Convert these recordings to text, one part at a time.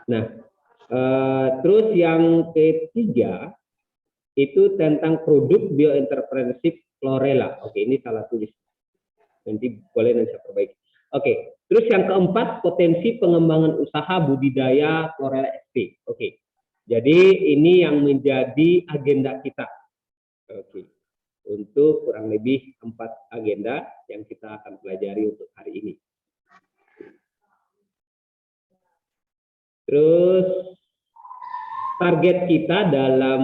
Nah, terus yang ketiga itu tentang produk bioentrepreneurship chlorella. Oke, ini salah tulis. Nanti boleh nanti saya perbaiki. Oke, terus yang keempat potensi pengembangan usaha budidaya chlorella SP. Oke, jadi ini yang menjadi agenda kita. Oke, untuk kurang lebih 4 agenda yang kita akan pelajari untuk hari ini. Terus target kita dalam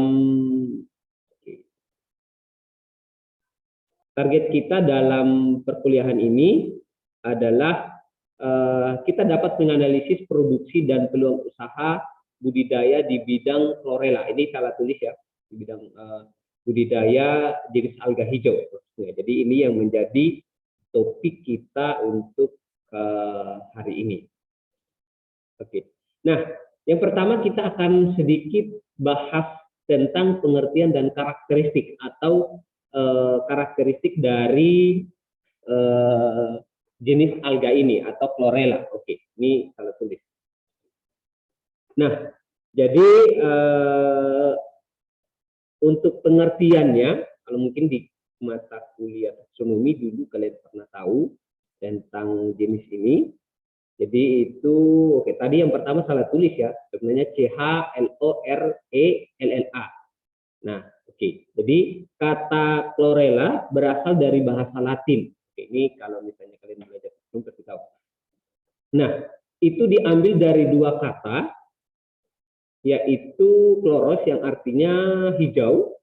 perkuliahan ini adalah kita dapat menganalisis produksi dan peluang usaha budidaya di bidang chlorella. Ini salah tulis ya, di bidang budidaya jenis alga hijau. Jadi ini yang menjadi topik kita untuk hari ini. Oke. Nah, yang pertama kita akan sedikit bahas tentang pengertian dan karakteristik atau karakteristik dari jenis alga ini atau chlorella. Oke, ini salah tulis. Nah, jadi untuk pengertiannya, kalau mungkin di mata kuliah taksonomi dulu kalian pernah tahu tentang jenis ini. Jadi itu, oke, tadi yang pertama salah tulis ya, sebenarnya CHLORELLA. Nah, oke, jadi kata chlorella berasal dari bahasa Latin. Oke, ini kalau misalnya kalian belajar taksonomi pasti tahu. Nah, itu diambil dari 2 kata, yaitu chloros yang artinya hijau.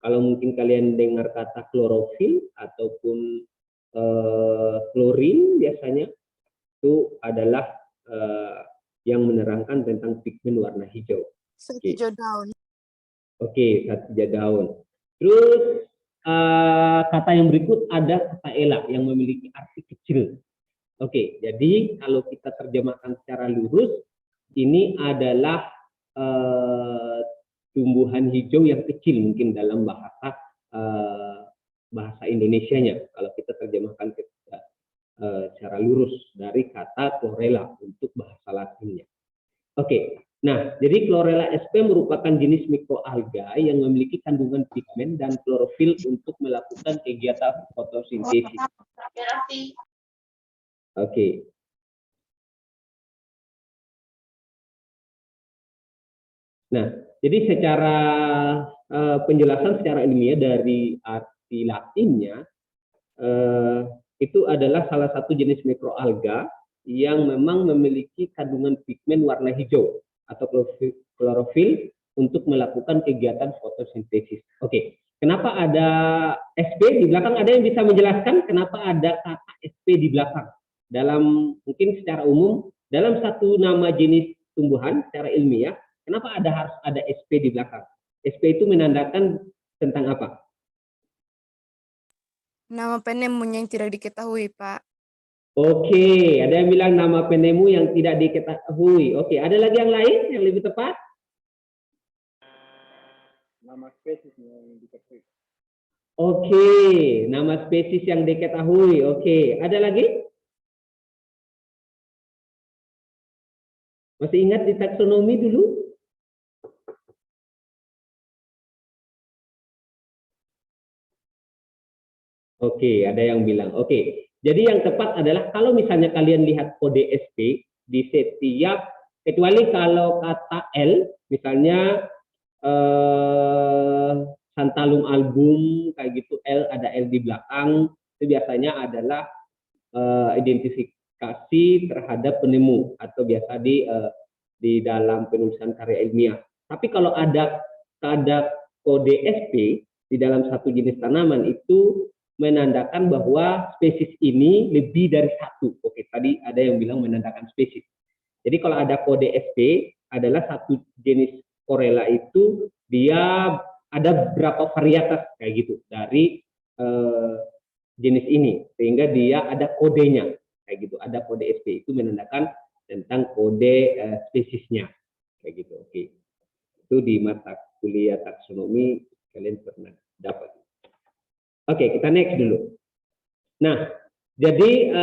Kalau mungkin kalian dengar kata klorofil ataupun klorin biasanya, itu adalah yang menerangkan tentang pigmen warna hijau. Hijau daun. Oke, hijau daun. Terus kata yang berikut ada kata ela yang memiliki arti kecil. Oke, jadi kalau kita terjemahkan secara lurus, ini adalah tumbuhan hijau yang kecil mungkin dalam bahasa Indonesianya. Kalau kita terjemahkan secara lurus dari kata chlorella untuk bahasa Latinnya. Oke, nah jadi chlorella SP merupakan jenis mikroalga yang memiliki kandungan pigmen dan klorofil untuk melakukan kegiatan fotosintesis. Oke. Nah, jadi secara penjelasan secara ilmiah dari arti Latinnya, itu adalah salah satu jenis mikroalga yang memang memiliki kandungan pigmen warna hijau atau klorofil untuk melakukan kegiatan fotosintesis. Oke, kenapa ada SP di belakang? Ada yang bisa menjelaskan kenapa ada kata SP di belakang? Dalam mungkin secara umum, dalam satu nama jenis tumbuhan secara ilmiah, kenapa harus ada SP di belakang? SP itu menandakan tentang apa? Nama penemunya yang tidak diketahui, Pak. Oke, ada yang bilang nama penemu yang tidak diketahui. Oke, ada lagi yang lain yang lebih tepat? Nama spesies yang diketahui. Oke, nama spesies yang diketahui. Oke, ada lagi? Masih ingat di taksonomi dulu? Oke, ada yang bilang. Oke, jadi yang tepat adalah kalau misalnya kalian lihat kode SP di setiap, kecuali kalau kata L, misalnya Santalum album kayak gitu, L ada L di belakang, itu biasanya adalah identifikasi terhadap penemu atau biasa di dalam penulisan karya ilmiah. Tapi kalau ada kode SP di dalam satu jenis tanaman itu menandakan bahwa spesies ini lebih dari satu. Oke, tadi ada yang bilang menandakan spesies. Jadi kalau ada kode SP adalah satu jenis chlorella itu dia ada berapa varietas kayak gitu dari jenis ini sehingga dia ada kodenya kayak gitu. Ada kode SP itu menandakan tentang kode spesiesnya kayak gitu. Oke, itu di mata kuliah taksonomi kalian pernah dapat. Oke, kita next dulu. Nah, jadi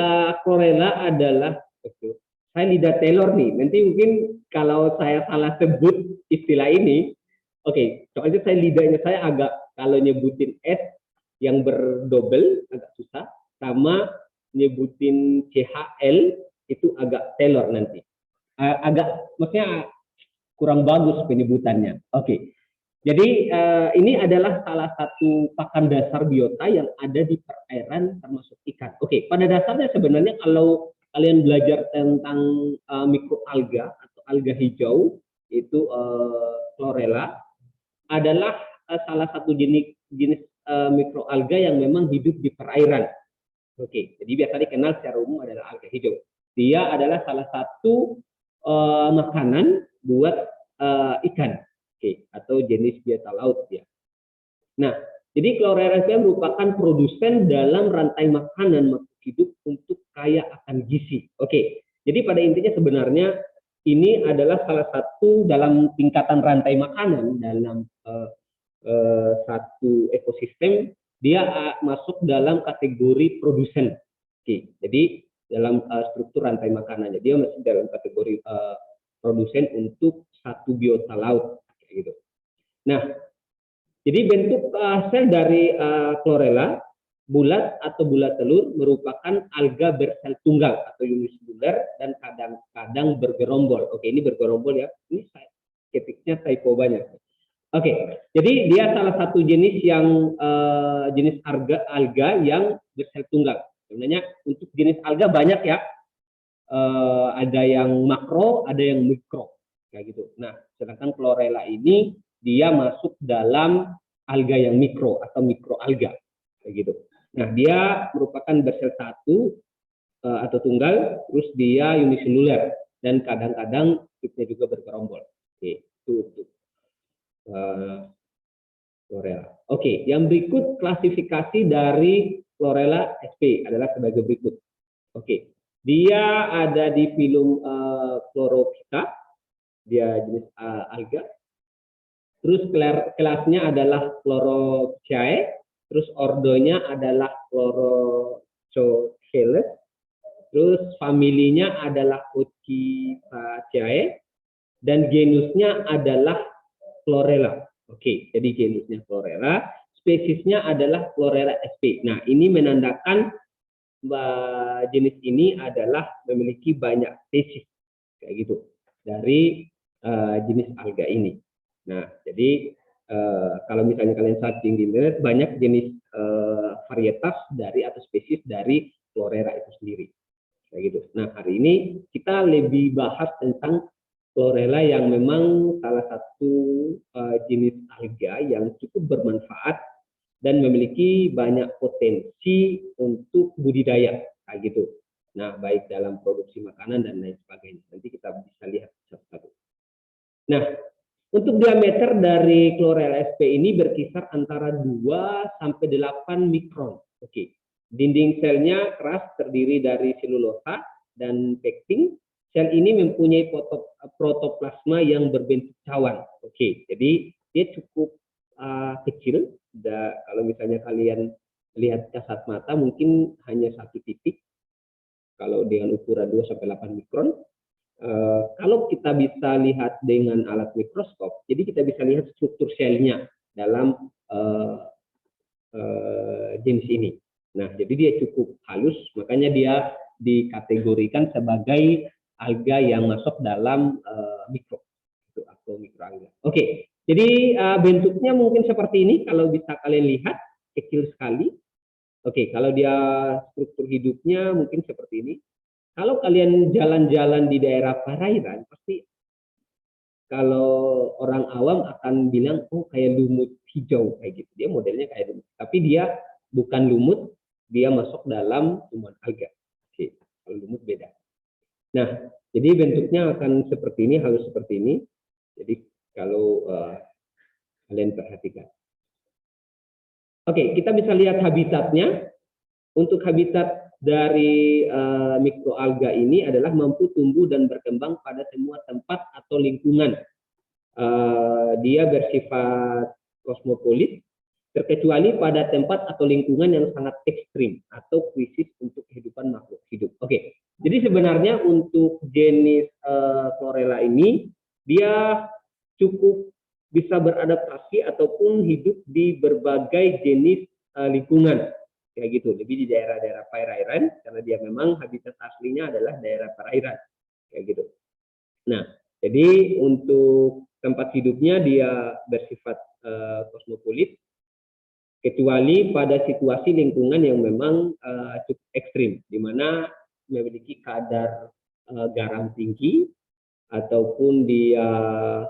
chlorella adalah saya lidah Taylor nih. Nanti mungkin kalau saya salah sebut istilah ini, oke, soalnya saya lidahnya saya agak kalau nyebutin S yang berdobel agak susah, sama nyebutin CHL itu agak Taylor nanti. Agak maksudnya kurang bagus penyebutannya. Oke. Jadi ini adalah salah satu pakan dasar biota yang ada di perairan termasuk ikan. Oke, pada dasarnya sebenarnya kalau kalian belajar tentang mikroalga atau alga hijau itu chlorella adalah salah satu jenis mikroalga yang memang hidup di perairan. Oke, jadi biasa dikenal secara umum adalah alga hijau. Dia adalah salah satu makanan buat ikan, oke, atau jenis biota laut ya. Nah, jadi chlorella merupakan produsen dalam rantai makanan makhluk hidup untuk kaya akan gizi. Oke, jadi pada intinya sebenarnya ini adalah salah satu dalam tingkatan rantai makanan dalam satu ekosistem, dia masuk dalam kategori produsen. Oke, jadi dalam struktur rantai makanannya dia masih dalam kategori produsen untuk satu biota laut gitu. Nah, jadi bentuk sel dari chlorella bulat atau bulat telur merupakan alga bersel tunggal atau uniseluler dan kadang-kadang bergerombol. Oke, ini bergerombol ya. Ini ketiknya typo banyak. Oke, jadi dia salah satu jenis yang jenis alga yang bersel tunggal. Sebenarnya untuk jenis alga banyak ya. Ada yang makro, ada yang mikro, kayak gitu. Nah, sedangkan chlorella ini dia masuk dalam alga yang mikro atau mikroalga, kayak gitu. Nah, dia merupakan bersel satu atau tunggal, terus dia uniseluler dan kadang-kadang tipnya juga bergerombol. Oke, itu chlorella. Oke, yang berikut klasifikasi dari chlorella sp adalah sebagai berikut. Oke, dia ada di filum Chlorophyta, dia jenis alga. Terus kelasnya adalah Chlorophyceae, terus ordonya adalah Chlorochoeles, terus familinya adalah Ochiphaceae, dan genusnya adalah Chlorella. Oke, jadi genusnya Chlorella, spesiesnya adalah Chlorella sp. Nah, ini menandakan jenis ini adalah memiliki banyak spesies kayak gitu dari jenis alga ini. Nah, jadi kalau misalnya kalian searching di internet banyak jenis varietas dari atau spesies dari chlorella itu sendiri kayak gitu. Nah, hari ini kita lebih bahas tentang chlorella yang memang salah satu jenis alga yang cukup bermanfaat dan memiliki banyak potensi untuk budidaya, kayak gitu. Nah, baik dalam produksi makanan dan lain sebagainya. Nanti kita bisa lihat satu-satu. Nah, untuk diameter dari chlorella sp ini berkisar antara 2 sampai 8 mikron. Oke. Dinding selnya keras terdiri dari selulosa dan pektin. Sel ini mempunyai protoplasma yang berbentuk cawan. Oke, jadi dia cukup kecil. Kalau misalnya kalian lihat kasat mata mungkin hanya satu titik kalau dengan ukuran 2 sampai 8 mikron. Kalau kita bisa lihat dengan alat mikroskop, jadi kita bisa lihat struktur selnya dalam jenis ini. Nah, jadi dia cukup halus, makanya dia dikategorikan sebagai alga yang masuk dalam mikro atau mikroalga. Oke. Jadi bentuknya mungkin seperti ini kalau bisa kalian lihat, kecil sekali. Oke, kalau dia struktur hidupnya mungkin seperti ini. Kalau kalian jalan-jalan di daerah perairan, pasti kalau orang awam akan bilang, oh kayak lumut hijau kayak gitu. Dia modelnya kayak lumut. Tapi dia bukan lumut, dia masuk dalam tumbuhan alga. Oke, kalau lumut beda. Nah, jadi bentuknya akan seperti ini, halus seperti ini. Jadi kalau kalian perhatikan. Oke, kita bisa lihat habitatnya. Untuk habitat dari mikroalga ini adalah mampu tumbuh dan berkembang pada semua tempat atau lingkungan. Dia bersifat kosmopolit, terkecuali pada tempat atau lingkungan yang sangat ekstrim atau krisis untuk kehidupan makhluk hidup. Oke, Jadi sebenarnya untuk jenis chlorella ini dia cukup bisa beradaptasi ataupun hidup di berbagai jenis lingkungan, kayak gitu. Lebih di daerah-daerah perairan karena dia memang habitat aslinya adalah daerah perairan, kayak gitu. Nah, jadi untuk tempat hidupnya dia bersifat kosmopolit, kecuali pada situasi lingkungan yang memang cukup ekstrim, di mana memiliki kadar garam tinggi ataupun dia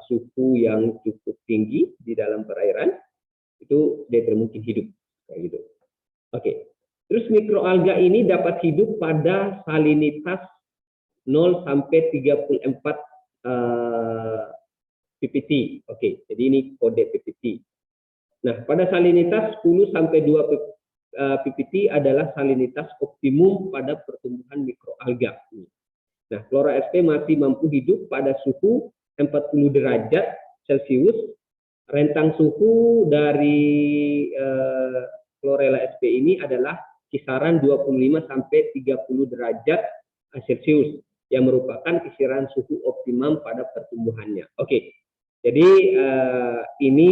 suhu yang cukup tinggi di dalam perairan, itu dia tidak mungkin hidup kayak gitu. Oke. Terus mikroalga ini dapat hidup pada salinitas 0 sampai 34 ppt. Oke, jadi ini kode ppt. Nah, pada salinitas 10 sampai 2 ppt adalah salinitas optimum pada pertumbuhan mikroalga. Nah, Flora SP masih mampu hidup pada suhu 40 derajat Celcius. Rentang suhu dari Chlorella SP ini adalah kisaran 25 sampai 30 derajat Celcius yang merupakan kisaran suhu optimum pada pertumbuhannya. Oke. Jadi ini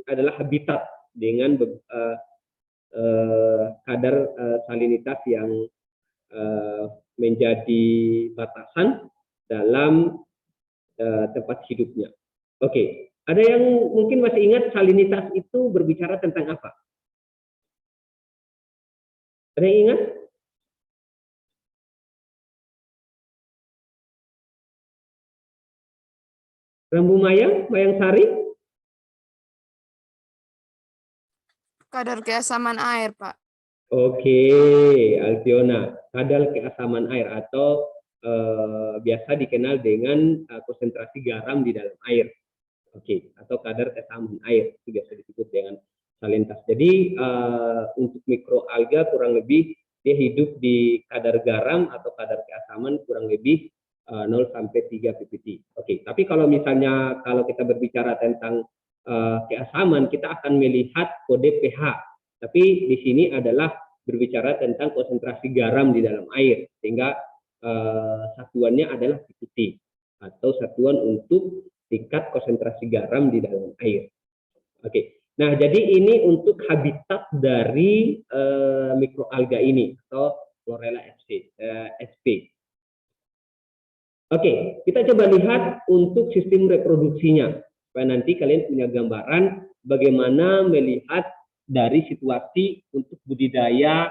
adalah habitat dengan kadar salinitas yang menjadi batasan dalam tempat hidupnya. Oke, ada yang mungkin masih ingat salinitas itu berbicara tentang apa? Ada yang ingat? Rambu mayang, mayang sari? Kadar keasaman air, Pak. Oke, Alfiona, kadar keasaman air atau biasa dikenal dengan konsentrasi garam di dalam air. Oke, atau kadar keasaman air itu biasa disebut dengan salinitas. Jadi untuk mikroalga kurang lebih dia hidup di kadar garam atau kadar keasaman kurang lebih 0 sampai 3 ppt. Oke, tapi kalau misalnya kalau kita berbicara tentang keasaman, kita akan melihat kode pH. Tapi di sini adalah berbicara tentang konsentrasi garam di dalam air, sehingga satuannya adalah ppt atau satuan untuk tingkat konsentrasi garam di dalam air. Oke, nah jadi ini untuk habitat dari mikroalga ini atau Chlorella SP. Oke, kita coba lihat untuk sistem reproduksinya, supaya nanti kalian punya gambaran bagaimana melihat dari situasi untuk budidaya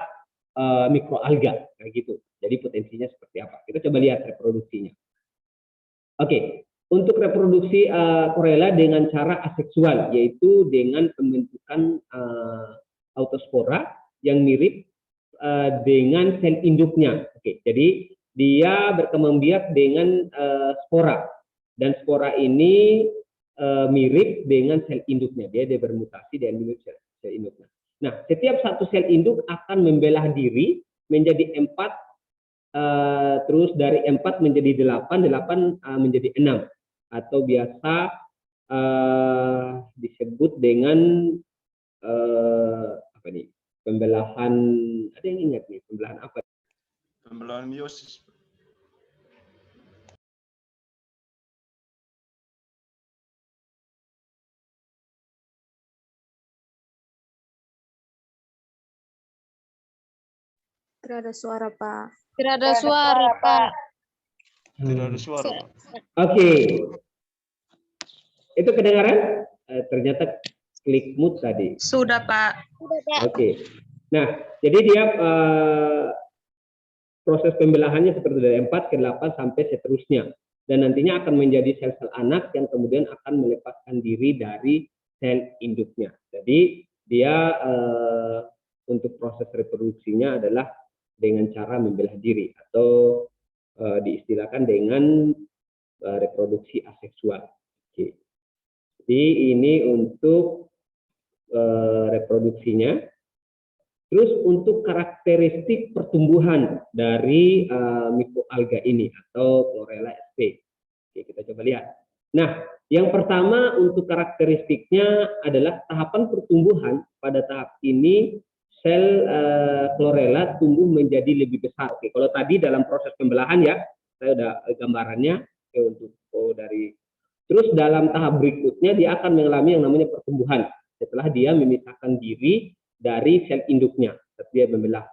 mikroalga, kayak gitu. Jadi potensinya seperti apa? Kita coba lihat reproduksinya. Oke, untuk reproduksi Chlorella dengan cara aseksual, yaitu dengan pembentukan autospora yang mirip dengan sel induknya. Oke, jadi dia berkembang biak dengan spora, dan spora ini mirip dengan sel induknya. Dia bermutasi dan mirip sel induknya. Nah, setiap satu sel induk akan membelah diri menjadi 4, terus dari 4 menjadi 8, 8 menjadi 6, atau biasa disebut dengan apa nih? Pembelahan, ada yang ingat nih, pembelahan apa? Pembelahan meiosis. Tidak ada suara, Pak. Tidak ada suara, Pak. Tidak ada suara, Pak. Oke. Itu kedengaran? Ternyata klik mute tadi. Sudah, Pak. Oke. Nah, jadi dia proses pembelahannya seperti dari 4 ke 8 sampai seterusnya. Dan nantinya akan menjadi sel-sel anak yang kemudian akan melepaskan diri dari sel induknya. Jadi dia untuk proses reproduksinya adalah dengan cara membelah diri atau diistilahkan dengan reproduksi aseksual. Oke. Jadi ini untuk reproduksinya. Terus untuk karakteristik pertumbuhan dari mikroalga ini atau Chlorella SP. Oke, kita coba lihat. Nah, yang pertama untuk karakteristiknya adalah tahapan pertumbuhan pada tahap ini sel chlorella tumbuh menjadi lebih besar. Oke, kalau tadi dalam proses pembelahan ya, saya udah gambarannya untuk dari. Terus dalam tahap berikutnya dia akan mengalami yang namanya pertumbuhan setelah dia memisahkan diri dari sel induknya, setelah dia membelah.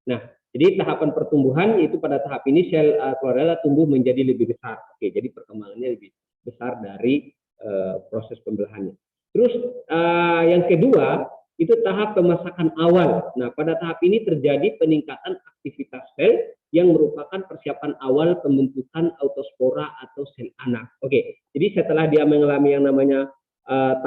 Nah, jadi tahapan pertumbuhan itu pada tahap ini sel chlorella tumbuh menjadi lebih besar. Oke, jadi perkembangannya lebih besar dari proses pembelahannya. Terus yang kedua itu tahap pemasakan awal. Nah, pada tahap ini terjadi peningkatan aktivitas sel yang merupakan persiapan awal pembentukan autospora atau sel anak. Oke, jadi setelah dia mengalami yang namanya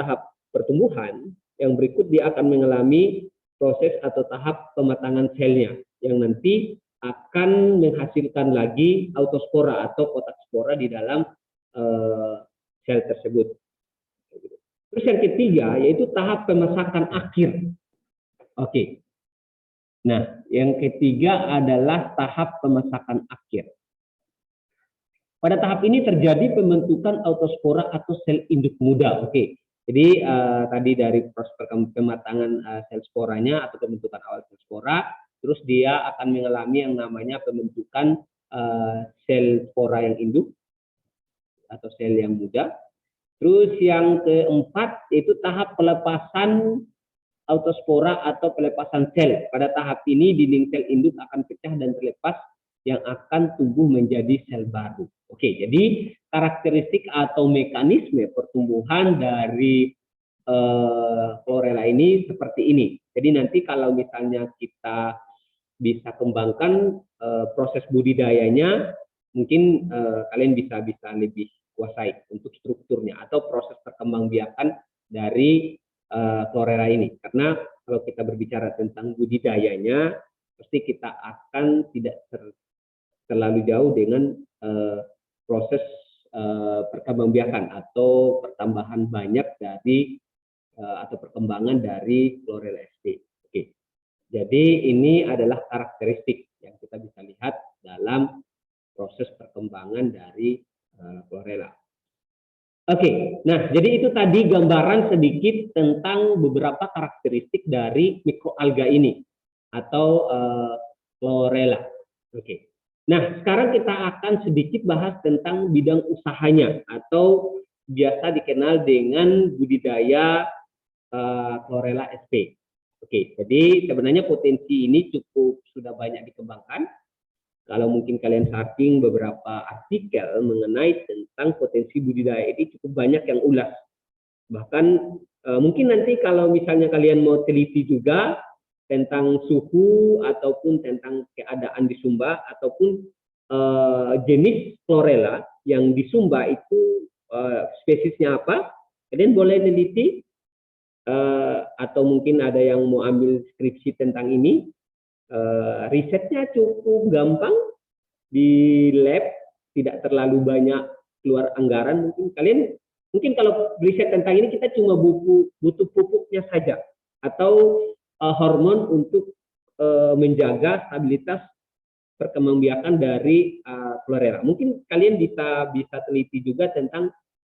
tahap pertumbuhan, yang berikut dia akan mengalami proses atau tahap pematangan selnya yang nanti akan menghasilkan lagi autospora atau kotak spora di dalam sel tersebut. Terus yang ketiga yaitu tahap pemasakan akhir. Oke. Nah, yang ketiga adalah tahap pemasakan akhir. Pada tahap ini terjadi pembentukan autospora atau sel induk muda. Oke. Jadi tadi dari proses pematangan sel sporanya atau pembentukan awal sel spora, terus dia akan mengalami yang namanya pembentukan sel spora yang induk atau sel yang muda. Terus yang keempat itu tahap pelepasan autospora atau pelepasan sel. Pada tahap ini dinding sel induk akan pecah dan terlepas yang akan tumbuh menjadi sel baru. Oke, jadi karakteristik atau mekanisme pertumbuhan dari chlorella ini seperti ini. Jadi nanti kalau misalnya kita bisa kembangkan proses budidayanya, mungkin kalian bisa lebih kuasai untuk strukturnya atau proses perkembangbiakan dari chlorella ini. Karena kalau kita berbicara tentang budidayanya, pasti kita akan tidak terlalu jauh dengan proses perkembangbiakan atau pertambahan banyak dari atau perkembangan dari chlorella sp. Oke. Jadi ini adalah karakteristik yang kita bisa lihat dalam proses perkembangan dari chlorella. Oke, nah jadi itu tadi gambaran sedikit tentang beberapa karakteristik dari mikroalga ini atau chlorella. Oke, nah sekarang kita akan sedikit bahas tentang bidang usahanya atau biasa dikenal dengan budidaya chlorella sp. Oke, jadi sebenarnya potensi ini cukup sudah banyak dikembangkan. Kalau mungkin kalian searching beberapa artikel mengenai tentang potensi budidaya ini cukup banyak yang ulas. Bahkan mungkin nanti kalau misalnya kalian mau teliti juga tentang suhu ataupun tentang keadaan di Sumba ataupun jenis chlorella yang di Sumba itu spesiesnya apa, kalian boleh teliti atau mungkin ada yang mau ambil skripsi tentang ini. Risetnya cukup gampang di lab, tidak terlalu banyak keluar anggaran. Mungkin kalau riset tentang ini kita cuma butuh pupuknya saja atau hormon untuk menjaga stabilitas perkembangbiakan dari chlorella. Mungkin kalian bisa teliti juga tentang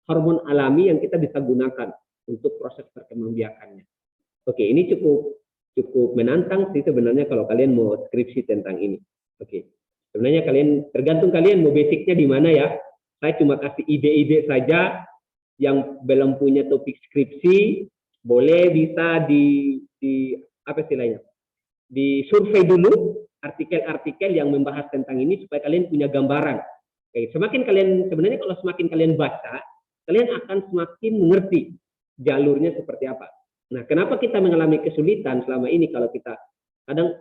hormon alami yang kita bisa gunakan untuk proses perkembangbiakannya. Oke, ini cukup menantang sih sebenarnya kalau kalian mau skripsi tentang ini. Oke. Sebenarnya tergantung kalian mau basicnya di mana ya. Saya cuma kasih ide-ide saja. Yang belum punya topik skripsi boleh bisa di apa istilahnya? Di survei dulu artikel-artikel yang membahas tentang ini supaya kalian punya gambaran. Oke, sebenarnya kalau semakin kalian baca, kalian akan semakin mengerti jalurnya seperti apa. Nah, kenapa kita mengalami kesulitan selama ini kalau kita kadang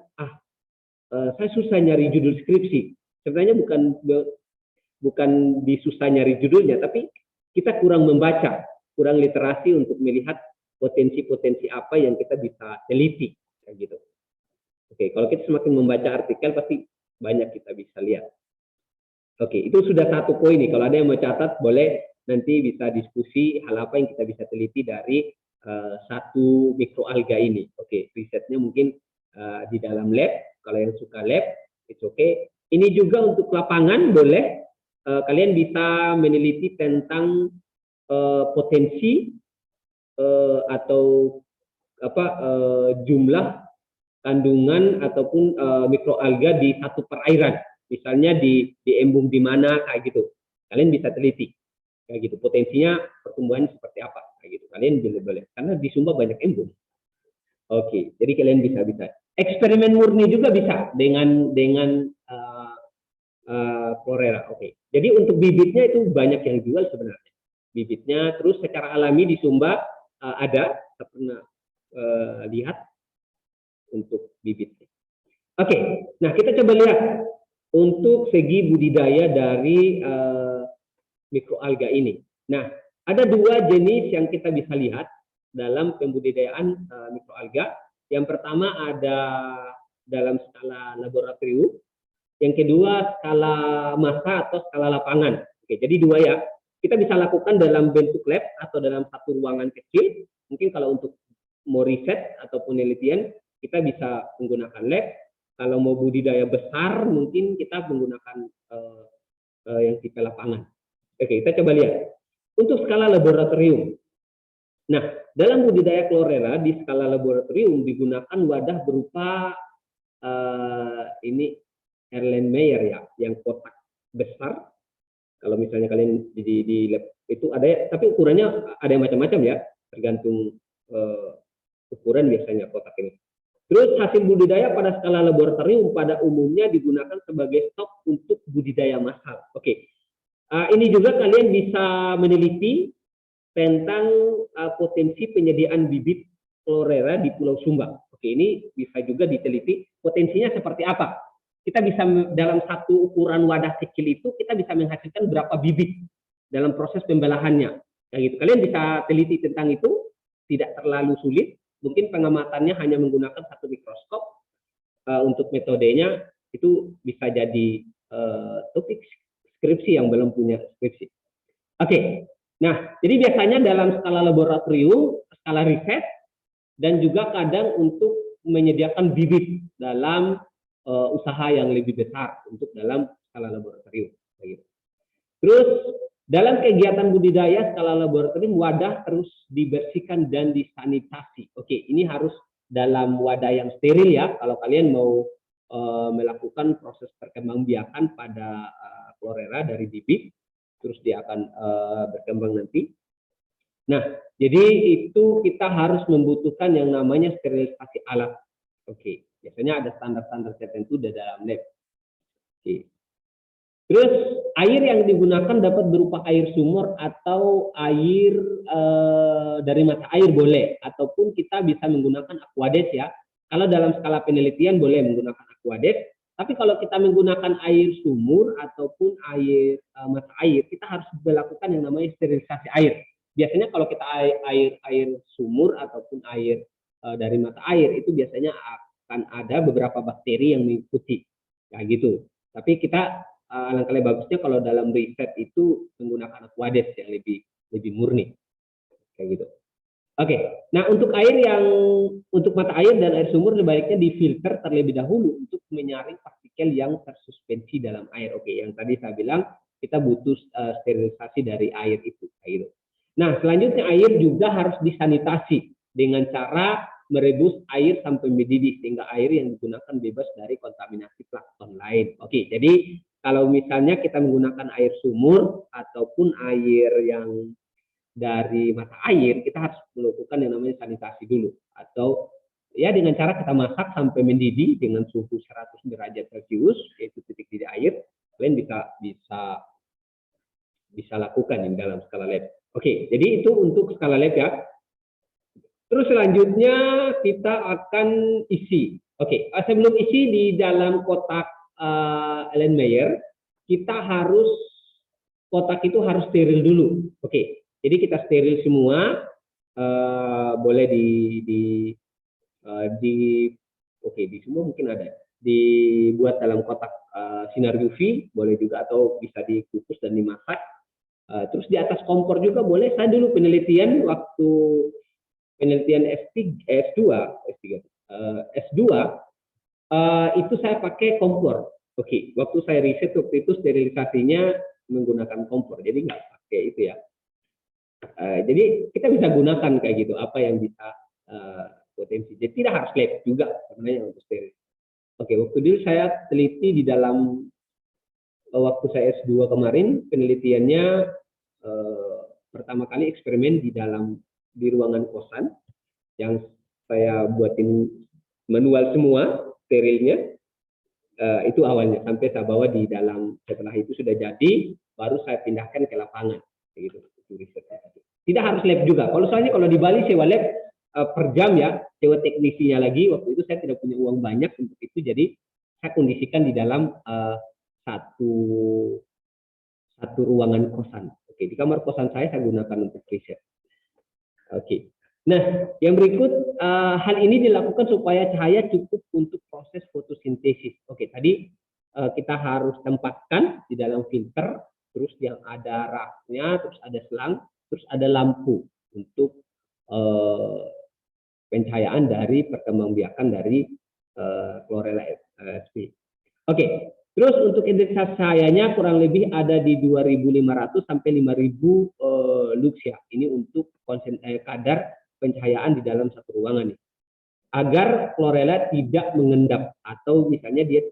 saya susah nyari judul skripsi. Sebenarnya bukan di susah nyari judulnya, tapi kita kurang membaca, kurang literasi untuk melihat potensi-potensi apa yang kita bisa teliti, kayak gitu. Oke, kalau kita semakin membaca artikel pasti banyak kita bisa lihat. Oke, itu sudah satu poin nih. Kalau ada yang mau catat, boleh nanti bisa diskusi hal apa yang kita bisa teliti dari satu mikroalga ini. Oke, risetnya mungkin di dalam lab. Kalau yang suka lab, it's okay. Ini juga untuk lapangan boleh. Kalian bisa meneliti tentang potensi atau jumlah kandungan ataupun mikroalga di satu perairan, misalnya di embung di mana kayak gitu. Kalian bisa teliti kayak gitu, potensinya pertumbuhan seperti apa kayak gitu. Kalian boleh karena di Sumba banyak embung. Oke, jadi kalian bisa eksperimen murni juga bisa dengan chlorella. Oke, jadi untuk bibitnya itu banyak yang jual sebenarnya bibitnya. Terus secara alami di Sumba ada, saya pernah lihat untuk bibitnya. Oke, nah kita coba lihat untuk segi budidaya dari mikroalga ini. Nah, ada dua jenis yang kita bisa lihat dalam pembudidayaan mikroalga. Yang pertama ada dalam skala laboratorium, yang kedua skala massa atau skala lapangan. Oke, jadi dua ya. Kita bisa lakukan dalam bentuk lab atau dalam satu ruangan kecil. Mungkin kalau untuk mau riset ataupun penelitian, kita bisa menggunakan lab. Kalau mau budidaya besar, mungkin kita menggunakan yang tipe lapangan. Oke, kita coba lihat. Untuk skala laboratorium. Nah, dalam budidaya chlorella di skala laboratorium digunakan wadah berupa ini Erlenmeyer ya, yang kotak besar. Kalau misalnya kalian di lab itu ada, tapi ukurannya ada yang macam-macam ya, tergantung ukuran biasanya kotak ini. Terus hasil budidaya pada skala laboratorium pada umumnya digunakan sebagai stok untuk budidaya massal. Oke, ini juga kalian bisa meneliti tentang potensi penyediaan bibit chlorella di Pulau Sumba. Oke, ini bisa juga diteliti potensinya seperti apa. Kita bisa dalam satu ukuran wadah kecil itu kita bisa menghasilkan berapa bibit dalam proses pembelahannya. Nah, gitu. Kalian bisa teliti tentang itu, tidak terlalu sulit. Mungkin pengamatannya hanya menggunakan satu mikroskop. Untuk metodenya itu bisa jadi topik skripsi yang belum punya skripsi. Oke. Nah, jadi biasanya dalam skala laboratorium, skala riset, dan juga kadang untuk menyediakan bibit dalam usaha yang lebih besar untuk dalam skala laboratorium. Terus dalam kegiatan budidaya skala laboratorium, wadah terus dibersihkan dan disanitasi. Oke, ini harus dalam wadah yang steril ya. Kalau kalian mau melakukan proses perkembangbiakan pada chlorella dari bibit, terus dia akan berkembang nanti. Nah, jadi itu kita harus membutuhkan yang namanya sterilisasi alat. Oke, biasanya ada standar-standar tertentu di dalam lab. Oke. Terus air yang digunakan dapat berupa air sumur atau air dari mata air boleh, ataupun kita bisa menggunakan aquades ya. Kalau dalam skala penelitian boleh menggunakan aquades. Tapi kalau kita menggunakan air sumur ataupun air mata air, kita harus melakukan yang namanya sterilisasi air. Biasanya kalau kita air sumur ataupun air dari mata air itu biasanya akan ada beberapa bakteri yang mengikuti, kayak gitu. Tapi kita alangkah bagusnya kalau dalam riset itu menggunakan aquades yang lebih murni, kayak gitu. Oke, nah untuk mata air dan air sumur sebaiknya difilter terlebih dahulu untuk menyaring partikel yang tersuspensi dalam air. Oke, yang tadi saya bilang kita butuh sterilisasi dari air itu. Kayak gitu. Nah, selanjutnya air juga harus disanitasi dengan cara merebus air sampai mendidih sehingga air yang digunakan bebas dari kontaminasi plankton lain. Oke, jadi kalau misalnya kita menggunakan air sumur ataupun air yang dari mata air, kita harus melakukan yang namanya sanitasi dulu, atau ya dengan cara kita masak sampai mendidih dengan suhu 100 derajat Celcius, yaitu titik didih air. Kalian bisa lakukan di dalam skala lab. Oke, jadi itu untuk skala lab ya. Terus selanjutnya kita akan isi. Oke, sebelum isi di dalam kotak Erlenmeyer, kotak itu harus steril dulu. Oke. Jadi kita steril semua, boleh di semua mungkin ada. Dibuat dalam kotak sinar UV, boleh juga, atau bisa dikukus dan dimasak. Terus di atas kompor juga boleh. Saya dulu penelitian S2 itu saya pakai kompor. Oke, waktu saya riset waktu itu sterilisasinya menggunakan kompor, jadi nggak pakai itu ya. Jadi kita bisa gunakan kayak gitu apa yang bisa potensi. Jadi tidak harus lab juga sebenarnya untuk steril. Oke, waktu dulu saya teliti di dalam waktu saya S2 kemarin, penelitiannya pertama kali eksperimen di ruangan kosan yang saya buatin manual semua sterilnya. Itu awalnya, sampai saya bawa di dalam, setelah itu sudah jadi, baru saya pindahkan ke lapangan, begitu. Tidak harus lab juga. Kalau di Bali sewa lab per jam ya, sewa teknisinya lagi. Waktu itu saya tidak punya uang banyak untuk itu, jadi saya kondisikan di dalam satu ruangan kosan. Oke, di kamar kosan saya gunakan untuk riset. Oke. Nah, yang berikut, hal ini dilakukan supaya cahaya cukup untuk proses fotosintesis. Oke, tadi kita harus tempatkan di dalam filter, terus yang ada raknya, terus ada selang, terus ada lampu untuk pencahayaan dari perkembangbiakan dari chlorella sp. Oke, terus untuk intensitas cahayanya kurang lebih ada di 2.500 sampai 5.000 lux ya. Ini untuk kadar pencahayaan di dalam satu ruangan nih. Agar chlorella tidak mengendap atau misalnya dia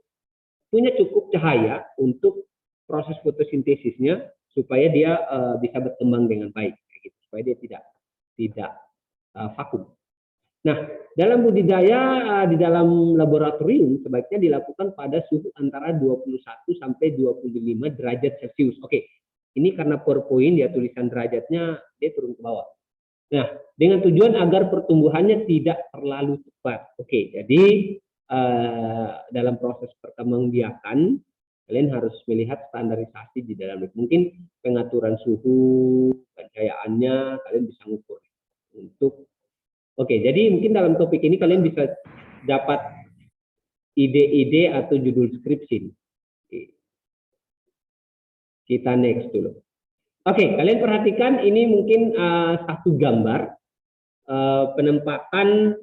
punya cukup cahaya untuk proses fotosintesisnya supaya dia bisa berkembang dengan baik, gitu. Supaya dia tidak vakum. Nah, dalam budidaya di dalam laboratorium sebaiknya dilakukan pada suhu antara 21 sampai 25 derajat Celcius. Oke, ini karena PowerPoint ya tulisan derajatnya dia turun ke bawah. Nah, dengan tujuan agar pertumbuhannya tidak terlalu cepat. Oke, jadi dalam proses perkembangbiakan kalian harus melihat standarisasi di dalam. Mungkin pengaturan suhu, pencahayaannya kalian bisa ngukur untuk. Oke, jadi mungkin dalam topik ini kalian bisa dapat ide-ide atau judul skripsi. Oke. Kita next dulu. Oke, kalian perhatikan ini mungkin satu gambar penempatan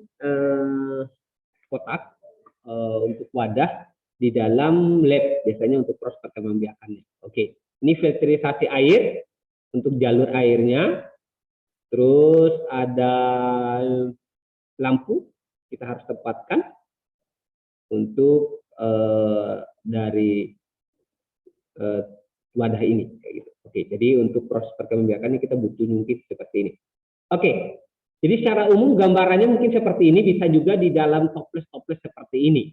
kotak untuk wadah di dalam lab, biasanya untuk proses perkembangbiakannya. Oke, ini filterisasi air untuk jalur airnya. Terus ada lampu, kita harus tempatkan untuk dari wadah ini, kayak gitu. Oke, jadi untuk proses perkembangbiakannya kita butuh mungkin seperti ini. Oke, jadi secara umum gambarannya mungkin seperti ini, bisa juga di dalam toples-toples seperti ini.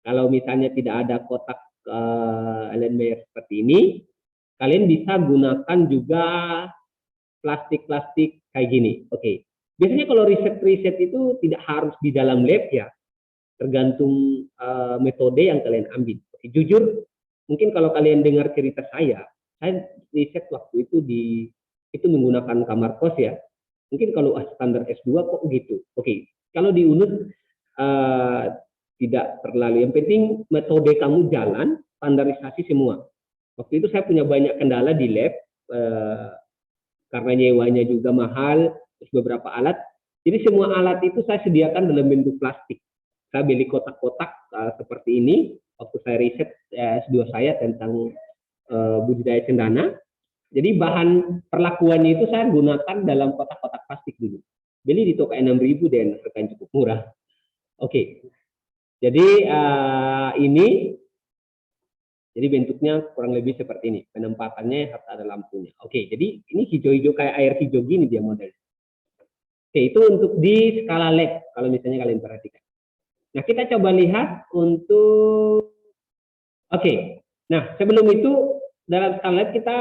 Kalau misalnya tidak ada kotak Erlenmeyer seperti ini, kalian bisa gunakan juga plastik-plastik kayak gini. Oke, biasanya kalau riset-riset itu tidak harus di dalam lab ya, tergantung metode yang kalian ambil. Oke, jujur, mungkin kalau kalian dengar cerita saya riset waktu itu menggunakan kamar kos ya. Mungkin kalau standar S2 kok gitu. Oke, kalau di UNUD tidak terlalu. Yang penting metode kamu jalan, standarisasi semua. Waktu itu saya punya banyak kendala di lab karena nyewanya juga mahal, terus beberapa alat. Jadi semua alat itu saya sediakan dalam bentuk plastik. Saya beli kotak-kotak seperti ini waktu saya riset S2 saya tentang budidaya cendana. Jadi bahan perlakuannya itu saya gunakan dalam kotak-kotak plastik dulu. Beli di toko 6.000 dan harganya cukup murah. Oke. Jadi ini jadi bentuknya kurang lebih seperti ini. Penempatannya harus ada lampunya. Oke, jadi ini hijau-hijau kayak air hijau gini dia modelnya. Oke, itu untuk di skala lab kalau misalnya kalian perhatikan. Nah, kita coba lihat untuk oke. Nah, sebelum itu dalam skala lab kita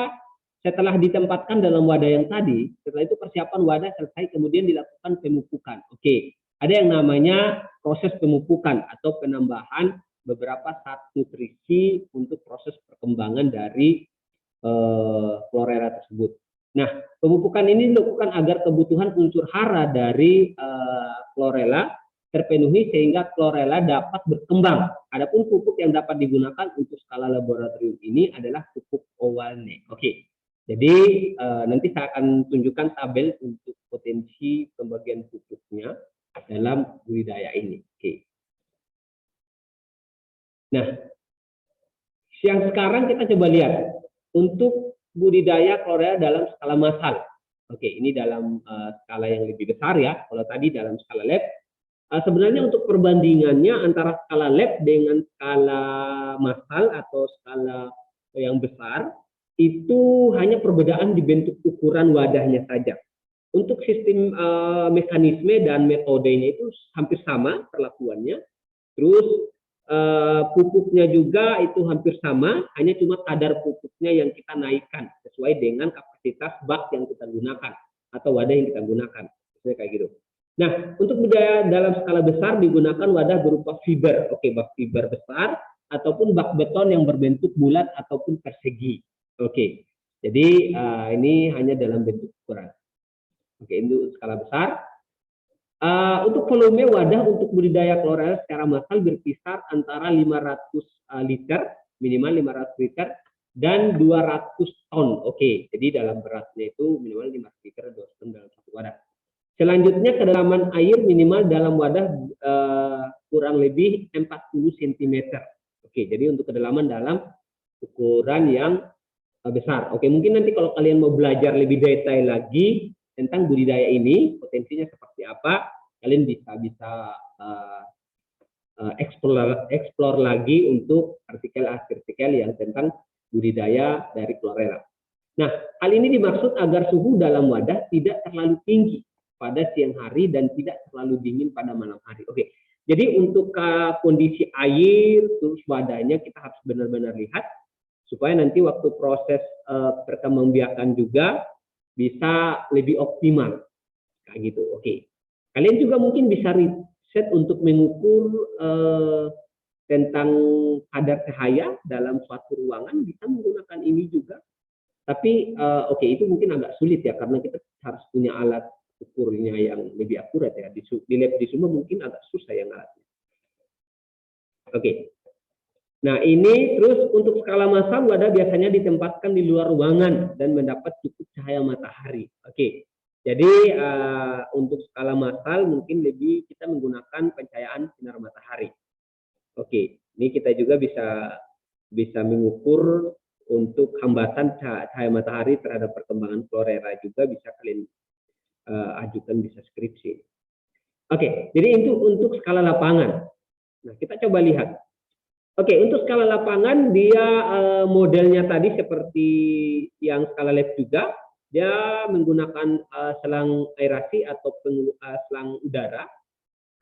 setelah ditempatkan dalam wadah yang tadi, setelah itu persiapan wadah selesai, kemudian dilakukan pemupukan. Oke, ada yang namanya proses pemupukan atau penambahan beberapa zat nutrisi untuk proses perkembangan dari chlorella tersebut. Nah, pemupukan ini dilakukan agar kebutuhan unsur hara dari chlorella terpenuhi sehingga chlorella dapat berkembang. Adapun pupuk yang dapat digunakan untuk skala laboratorium ini adalah pupuk Ovalne. Oke, jadi nanti saya akan tunjukkan tabel untuk potensi pembagian pupuknya dalam budidaya ini. Oke. Nah, yang sekarang kita coba lihat untuk budidaya chlorella dalam skala massal. Oke, ini dalam skala yang lebih besar ya. Kalau tadi dalam skala lab, Sebenarnya untuk perbandingannya antara skala lab dengan skala massal atau skala yang besar, itu hanya perbedaan di bentuk ukuran wadahnya saja. Untuk sistem mekanisme dan metodenya itu hampir sama perlakuannya. Terus pupuknya juga itu hampir sama, hanya cuma kadar pupuknya yang kita naikkan sesuai dengan kapasitas bak yang kita gunakan atau wadah yang kita gunakan. Misalnya kayak gitu. Nah, untuk budidaya dalam skala besar digunakan wadah berupa fiber. Oke, bak fiber besar ataupun bak beton yang berbentuk bulat ataupun persegi. Oke. Jadi ini hanya dalam bentuk ukuran. Oke, itu skala besar. Untuk volume wadah untuk budidaya chlorella secara massal berkisar antara 500 liter, minimal 500 liter, dan 200 ton. Oke, jadi dalam beratnya itu minimal 500 liter, 200 ton dalam satu wadah. Selanjutnya kedalaman air minimal dalam wadah kurang lebih 40 cm. Oke, jadi untuk kedalaman dalam ukuran yang besar. Oke, mungkin nanti kalau kalian mau belajar lebih detail lagi tentang budidaya ini, potensinya seperti apa, kalian bisa explore lagi untuk artikel-artikel yang tentang budidaya dari chlorella. Nah, hal ini dimaksud agar suhu dalam wadah tidak terlalu tinggi pada siang hari dan tidak terlalu dingin pada malam hari. Oke, jadi untuk kondisi air terus wadahnya kita harus benar-benar lihat supaya nanti waktu proses perkembangbiakan juga bisa lebih optimal kayak gitu. Oke, kalian juga mungkin bisa riset untuk mengukur tentang kadar cahaya dalam suatu ruangan, bisa menggunakan ini juga. Tapi oke, itu mungkin agak sulit ya karena kita harus punya alat ukurnya yang lebih akurat ya. Di lab di Sumba mungkin agak susah yang alatnya. Oke. Nah, ini terus untuk skala massal wadah biasanya ditempatkan di luar ruangan dan mendapat cukup cahaya matahari. Oke. Jadi untuk skala massal mungkin lebih kita menggunakan pencahayaan sinar matahari. Oke, ini kita juga bisa mengukur untuk hambatan cahaya matahari terhadap perkembangan chlorella juga bisa kalian ajukan bisa skripsi. Oke, jadi itu untuk skala lapangan. Nah, kita coba lihat. Oke, untuk skala lapangan dia modelnya tadi seperti yang skala lab juga. Dia menggunakan selang aerasi atau selang udara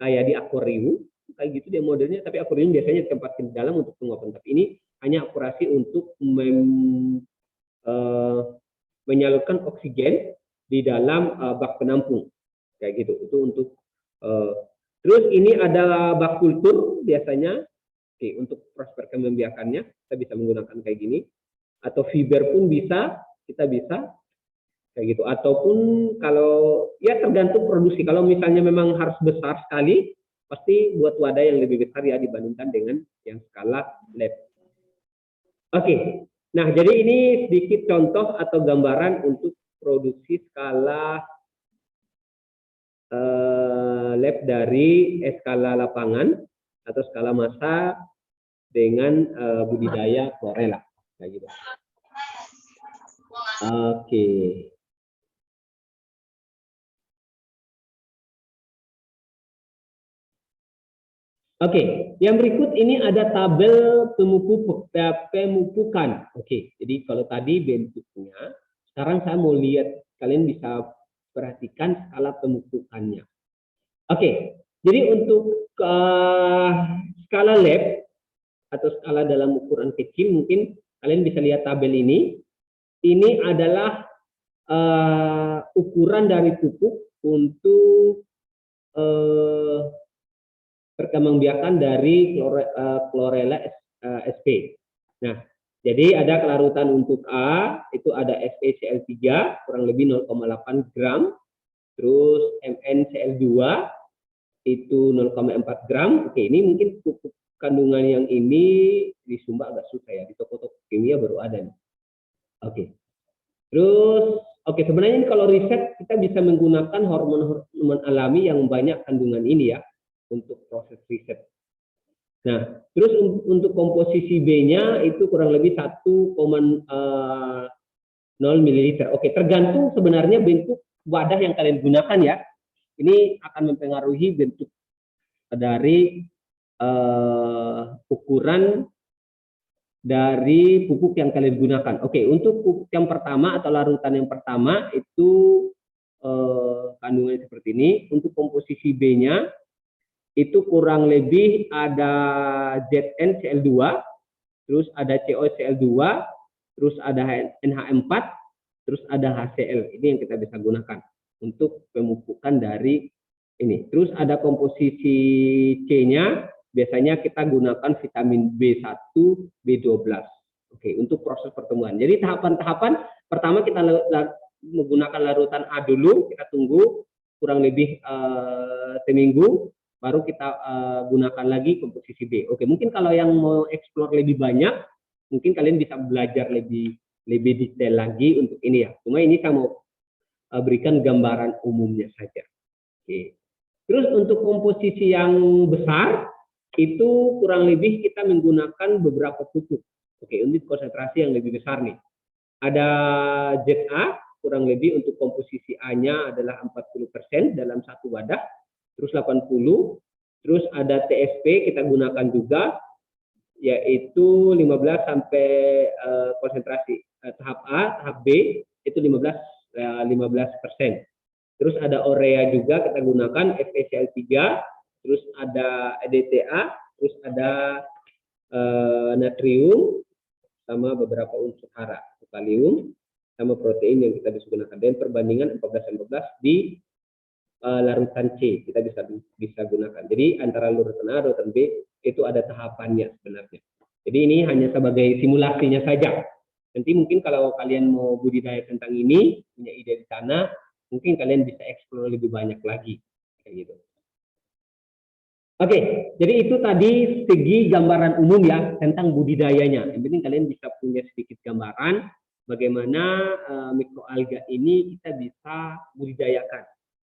kayak di akuarium. Kayak gitu dia modelnya, tapi akuarium biasanya ditempatin di dalam untuk penguapan. Tapi ini hanya akurasi untuk menyalurkan oksigen di dalam bak penampung kayak gitu. Itu untuk terus ini ada bak kultur biasanya. Oke, untuk proses perkembangbiakannya kita bisa menggunakan kayak gini, atau fiber pun bisa, kita bisa kayak gitu. Ataupun kalau ya tergantung produksi, kalau misalnya memang harus besar sekali pasti buat wadah yang lebih besar ya dibandingkan dengan yang skala lab. Oke, nah jadi ini sedikit contoh atau gambaran untuk produksi skala lab dari skala lapangan atau skala massa dengan budidaya chlorella kayak gitu. Oke. Oke, yang berikut ini ada tabel pemupukan. Oke, jadi kalau tadi bentuknya, sekarang saya mau lihat, kalian bisa perhatikan skala pemupukannya. Oke, jadi untuk skala lab atau skala dalam ukuran kecil, mungkin kalian bisa lihat tabel ini. Ini adalah ukuran dari pupuk untuk perkembangbiakan dari chlorella sp. Nah, jadi ada kelarutan untuk A, itu ada FeCl3 kurang lebih 0,8 gram, terus MnCl2 itu 0,4 gram. Oke, ini mungkin pupuk kandungan yang ini di Sumba agak susah ya, di toko-toko kimia baru ada nih. Oke. Terus, oke, sebenarnya kalau riset kita bisa menggunakan hormon-hormon alami yang banyak kandungan ini ya, untuk proses riset. Nah, terus untuk komposisi B-nya itu kurang lebih 1,0 ml. Oke, tergantung sebenarnya bentuk wadah yang kalian gunakan ya. Ini akan mempengaruhi bentuk dari ukuran dari pupuk yang kalian gunakan. Oke, untuk pupuk yang pertama atau larutan yang pertama itu kandungannya seperti ini. Untuk komposisi B-nya itu kurang lebih ada ZnCl2, terus ada CoCl2, terus ada NH4, terus ada HCl. Ini yang kita bisa gunakan untuk pemupukan dari ini. Terus ada komposisi C-nya, biasanya kita gunakan vitamin B1, B12. Oke, untuk proses pertemuan. Jadi tahapan-tahapan pertama kita menggunakan larutan A dulu, kita tunggu kurang lebih seminggu, baru kita gunakan lagi komposisi B. Oke, mungkin kalau yang mau explore lebih banyak, mungkin kalian bisa belajar lebih detail lagi untuk ini ya. Cuma ini saya mau berikan gambaran umumnya saja. Oke. Terus untuk komposisi yang besar, itu kurang lebih kita menggunakan beberapa pupuk. Oke, untuk konsentrasi yang lebih besar nih. Ada ZA, kurang lebih untuk komposisi A-nya adalah 40% dalam satu wadah, terus 80, terus ada TSP kita gunakan juga, yaitu 15 sampai konsentrasi tahap A, tahap B itu 15%. Terus ada urea juga kita gunakan FeCl3, terus ada EDTA, terus ada natrium sama beberapa unsur hara, kalium sama protein yang kita bisa gunakan. Dan perbandingan 14-15 di larutan C kita bisa gunakan. Jadi antara larutan A, larutan B itu ada tahapannya sebenarnya. Jadi ini hanya sebagai simulasinya saja. Nanti mungkin kalau kalian mau budidaya tentang ini, punya ide di sana, mungkin kalian bisa eksplor lebih banyak lagi kayak gitu. Oke, jadi itu tadi segi gambaran umum ya tentang budidayanya. Yang penting kalian bisa punya sedikit gambaran bagaimana mikroalga ini kita bisa budidayakan.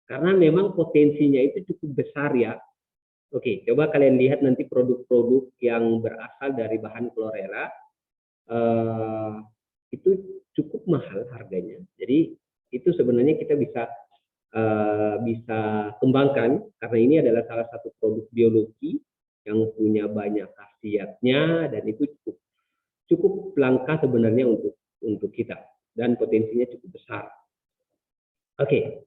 Karena memang potensinya itu cukup besar ya. Oke, coba kalian lihat nanti produk-produk yang berasal dari bahan chlorella. Itu cukup mahal harganya. Jadi itu sebenarnya kita bisa kembangkan karena ini adalah salah satu produk biologi yang punya banyak khasiatnya dan itu cukup langka sebenarnya untuk kita dan potensinya cukup besar. Oke,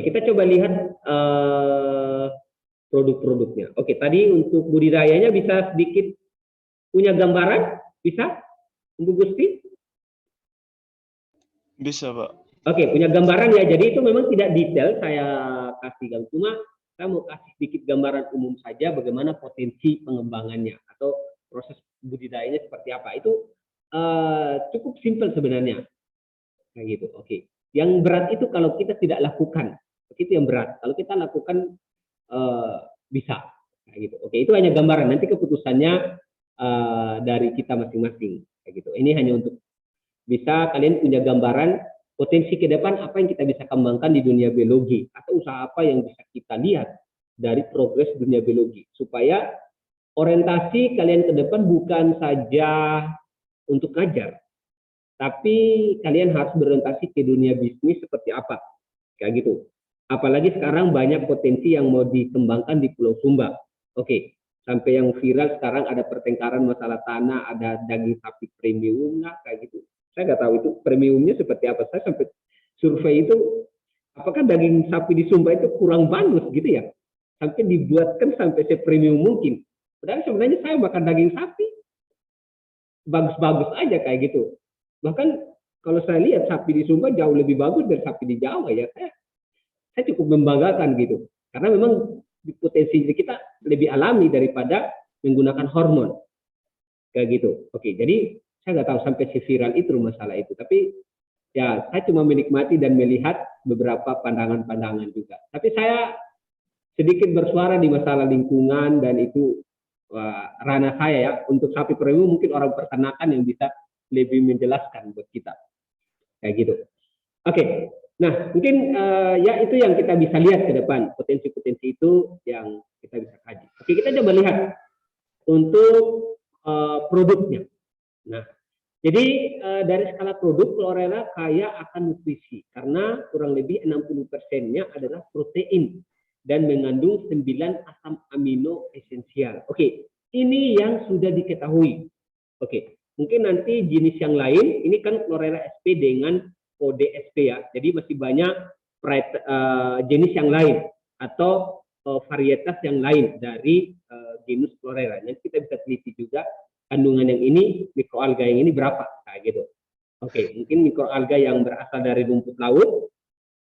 kita coba lihat produk-produknya. Oke, tadi untuk budidayanya bisa sedikit punya gambaran, bisa, Bu Gusti? Bisa, Pak. Oke, punya gambaran ya. Jadi itu memang tidak detail saya kasih, cuma saya mau kasih sedikit gambaran umum saja bagaimana potensi pengembangannya atau proses budidayanya seperti apa. Itu cukup simpel sebenarnya. Kayak gitu. Oke. Yang berat itu kalau kita tidak lakukan, itu yang berat. Kalau kita lakukan bisa. Kayak gitu. Oke, itu hanya gambaran. Nanti keputusannya dari kita masing-masing. Kayak gitu. Ini hanya untuk bisa kalian punya gambaran potensi ke depan apa yang kita bisa kembangkan di dunia biologi atau usaha apa yang bisa kita lihat dari progres dunia biologi supaya orientasi kalian ke depan bukan saja untuk ngajar tapi kalian harus berorientasi ke dunia bisnis seperti apa kayak gitu. Apalagi sekarang banyak potensi yang mau dikembangkan di Pulau Sumba. Oke, sampai yang viral sekarang ada pertengkaran masalah tanah, ada daging sapi premium lah kayak gitu. Saya nggak tahu itu premiumnya seperti apa. Saya sampai survei itu, apakah daging sapi di Sumba itu kurang bagus gitu ya? Sampai dibuatkan sampai sepremium mungkin. Padahal sebenarnya saya makan daging sapi, bagus-bagus aja kayak gitu. Bahkan kalau saya lihat sapi di Sumba jauh lebih bagus dari sapi di Jawa ya. Saya cukup membanggakan gitu. Karena memang potensi kita lebih alami daripada menggunakan hormon. Kayak gitu. Oke, jadi saya nggak tahu sampai viral itu masalah itu, tapi ya saya cuma menikmati dan melihat beberapa pandangan-pandangan juga. Tapi saya sedikit bersuara di masalah lingkungan dan itu ranah saya ya. Untuk sapi premium mungkin orang peternakan yang bisa lebih menjelaskan buat kita. Kayak gitu. Oke, nah mungkin ya itu yang kita bisa lihat ke depan, potensi-potensi itu yang kita bisa kaji. Oke, kita coba lihat untuk produknya. Nah, Jadi dari skala produk, chlorella kaya akan nutrisi karena kurang lebih 60%-nya adalah protein dan mengandung 9 asam amino esensial. Oke, ini yang sudah diketahui. Oke, mungkin nanti jenis yang lain, ini kan chlorella sp dengan kode sp ya. Jadi masih banyak jenis yang lain atau varietas yang lain dari genus chlorella. Nanti kita bisa teliti juga kandungan yang ini, mikroalga yang ini berapa, kayak gitu. Oke, mungkin mikroalga yang berasal dari rumput laut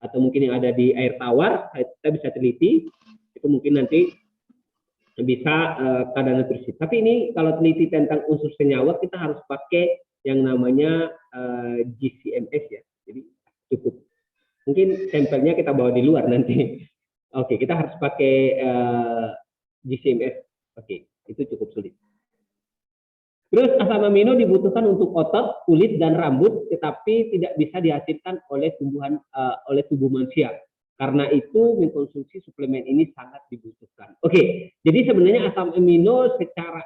atau mungkin yang ada di air tawar, kita bisa teliti. Itu mungkin nanti bisa kadar nutrisi. Tapi ini kalau teliti tentang unsur senyawa, kita harus pakai yang namanya GCMS ya. Jadi cukup. Mungkin sampelnya kita bawa di luar nanti. Oke, kita harus pakai GCMS. Oke, itu cukup sulit. Terus asam amino dibutuhkan untuk otot, kulit, dan rambut, tetapi tidak bisa dihasilkan oleh tubuh manusia. Karena itu mengkonsumsi suplemen ini sangat dibutuhkan. Oke, jadi sebenarnya asam amino secara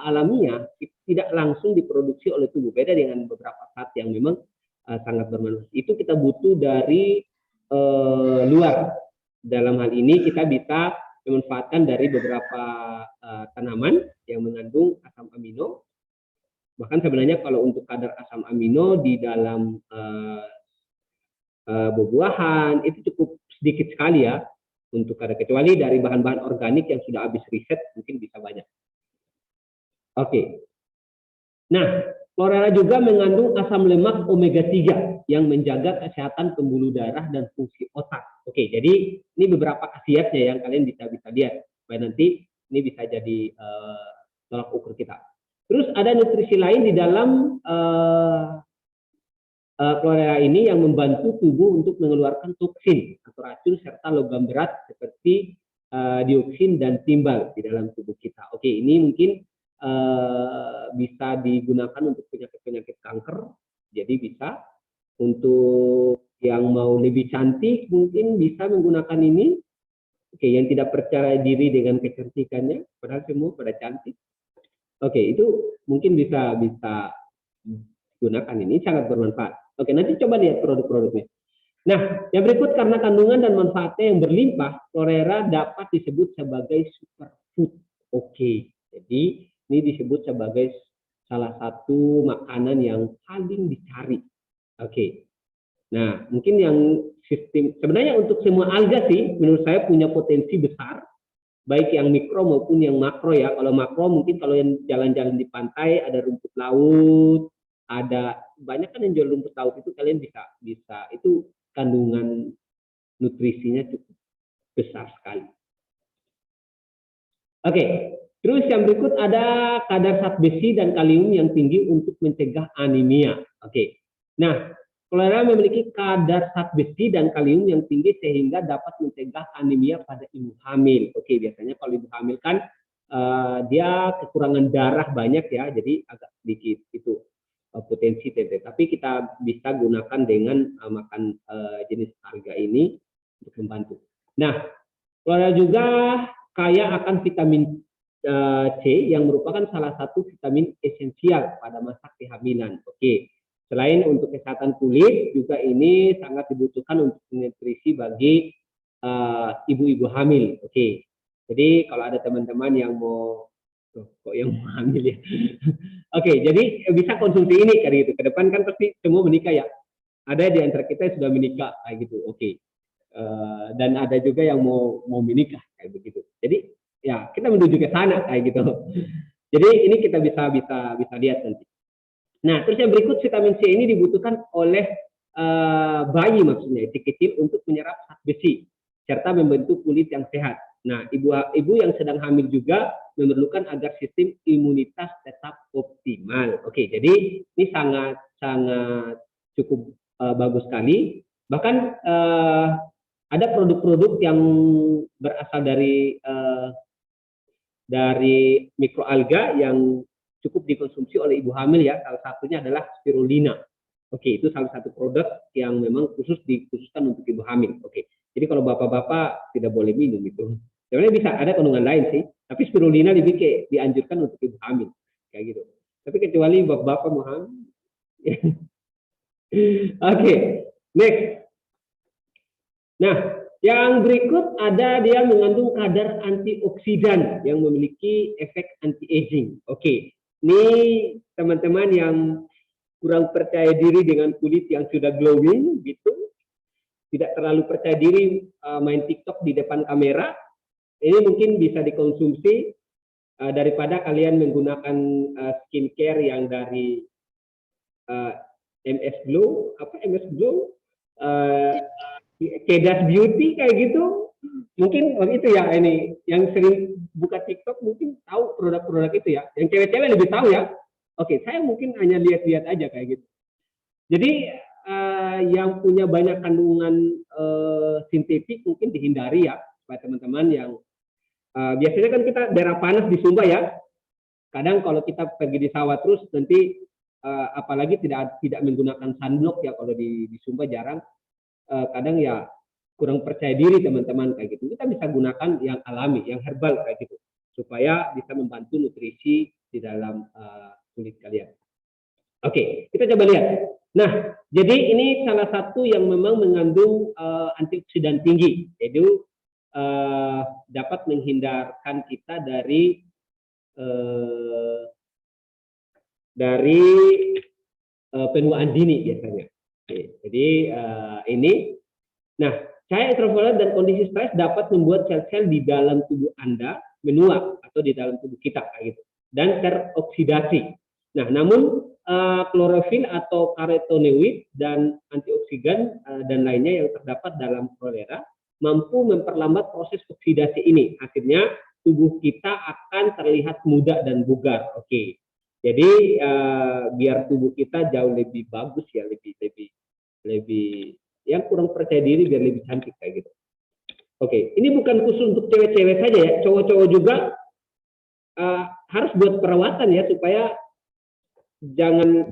alamiah tidak langsung diproduksi oleh tubuh. Beda dengan beberapa zat yang memang sangat bermanfaat. Itu kita butuh dari luar. Dalam hal ini kita bisa memanfaatkan dari beberapa tanaman yang mengandung asam amino. Bahkan sebenarnya kalau untuk kadar asam amino di dalam buah-buahan itu cukup sedikit sekali ya untuk kadar, kecuali dari bahan-bahan organik yang sudah habis riset mungkin bisa banyak. Oke. Nah, chlorella juga mengandung asam lemak omega 3 yang menjaga kesehatan pembuluh darah dan fungsi otak. Oke, jadi ini beberapa khasiatnya yang kalian bisa lihat supaya nanti ini bisa jadi tolak ukur kita. Terus ada nutrisi lain di dalam chlorella ini yang membantu tubuh untuk mengeluarkan toksin atau racun serta logam berat seperti dioksin dan timbal di dalam tubuh kita. Oke, ini mungkin bisa digunakan untuk penyakit-penyakit kanker. Jadi bisa untuk yang mau lebih cantik mungkin bisa menggunakan ini. Oke, yang tidak percaya diri dengan kecantikannya, padahal semua pada cantik. Oke, itu mungkin bisa gunakan, ini sangat bermanfaat. Oke, nanti coba lihat produk-produknya. Nah, yang berikut karena kandungan dan manfaatnya yang berlimpah, chlorella dapat disebut sebagai superfood. Oke, jadi ini disebut sebagai salah satu makanan yang paling dicari. Oke. Nah, mungkin yang sistem sebenarnya untuk semua alga sih menurut saya punya potensi besar, baik yang mikro maupun yang makro ya. Kalau makro mungkin kalau yang jalan-jalan di pantai ada rumput laut, ada banyak kan yang jual rumput laut itu kalian bisa itu kandungan nutrisinya cukup besar sekali. Oke. Terus yang berikut ada kadar zat besi dan kalium yang tinggi untuk mencegah anemia. Oke. Nah, chlorella memiliki kadar zat besi dan kalium yang tinggi sehingga dapat mencegah anemia pada ibu hamil. Oke, biasanya kalau ibu hamil kan dia kekurangan darah banyak ya, jadi agak sedikit itu potensi TB. Tapi kita bisa gunakan dengan makan jenis alga ini untuk membantu. Nah, chlorella juga kaya akan vitamin C yang merupakan salah satu vitamin esensial pada masa kehamilan. Oke. Selain untuk kesehatan kulit, juga ini sangat dibutuhkan untuk nutrisi bagi ibu-ibu hamil. Oke. Jadi kalau ada teman-teman yang mau kok yang mau hamil ya. Oke, jadi bisa konsumsi ini kayak gitu. Ke depan kan pasti semua menikah ya. Ada di antara kita yang sudah menikah kayak gitu. Oke. Dan ada juga yang mau menikah kayak begitu. Jadi ya kita menuju ke sana kayak gitu. Jadi ini kita bisa lihat nanti. Nah, terus yang berikut vitamin C ini dibutuhkan oleh bayi maksudnya si kecil untuk menyerap zat besi serta membentuk kulit yang sehat. Nah, ibu yang sedang hamil juga memerlukan agar sistem imunitas tetap optimal. Oke, jadi ini sangat cukup bagus sekali. Bahkan ada produk-produk yang berasal dari mikroalga yang cukup dikonsumsi oleh ibu hamil ya. Salah satunya adalah spirulina. Oke, itu salah satu produk yang memang dikhususkan untuk ibu hamil. Oke, jadi kalau bapak-bapak tidak boleh minum itu. Sebenarnya bisa ada kandungan lain sih, tapi spirulina dianjurkan untuk ibu hamil kayak gitu. Tapi kecuali bapak-bapak mau hamil, Oke, next. Nah, yang berikut ada dia mengandung kadar antioksidan yang memiliki efek anti-aging. Oke, ini teman-teman yang kurang percaya diri dengan kulit yang sudah glowing, gitu, tidak terlalu percaya diri main TikTok di depan kamera, ini mungkin bisa dikonsumsi daripada kalian menggunakan skincare yang dari MS Glow, MS Glow, Kedas Beauty kayak gitu. Mungkin itu ya, ini yang sering buka TikTok mungkin tahu produk-produk itu ya. Yang cewek-cewek lebih tahu ya. Oke, saya mungkin hanya lihat-lihat aja kayak gitu. Jadi yang punya banyak kandungan sintetik mungkin dihindari ya, supaya teman-teman yang biasanya kan kita daerah panas di Sumba ya. Kadang kalau kita pergi di sawah terus nanti apalagi tidak menggunakan sunblock ya, kalau di Sumba jarang. Kadang ya kurang percaya diri teman-teman kayak gitu. Kita bisa gunakan yang alami, yang herbal kayak gitu, supaya bisa membantu nutrisi di dalam kulit kalian. Oke, kita coba lihat. Nah, jadi ini salah satu yang memang mengandung antioksidan tinggi, yaitu dapat menghindarkan kita dari penuaan dini biasanya. Oke, jadi ini, nah, cahaya ultraviolet dan kondisi stres dapat membuat sel-sel di dalam tubuh Anda menua atau di dalam tubuh kita kayak gitu, dan teroksidasi. Nah, namun klorofil atau karotenoid dan antioksidan dan lainnya yang terdapat dalam chlorella mampu memperlambat proses oksidasi ini. Akhirnya tubuh kita akan terlihat muda dan bugar. Oke. Jadi biar tubuh kita jauh lebih bagus ya, lebih yang kurang percaya diri biar lebih cantik kayak gitu. Oke, ini bukan khusus untuk cewek-cewek saja ya, cowok-cowok juga harus buat perawatan ya, supaya jangan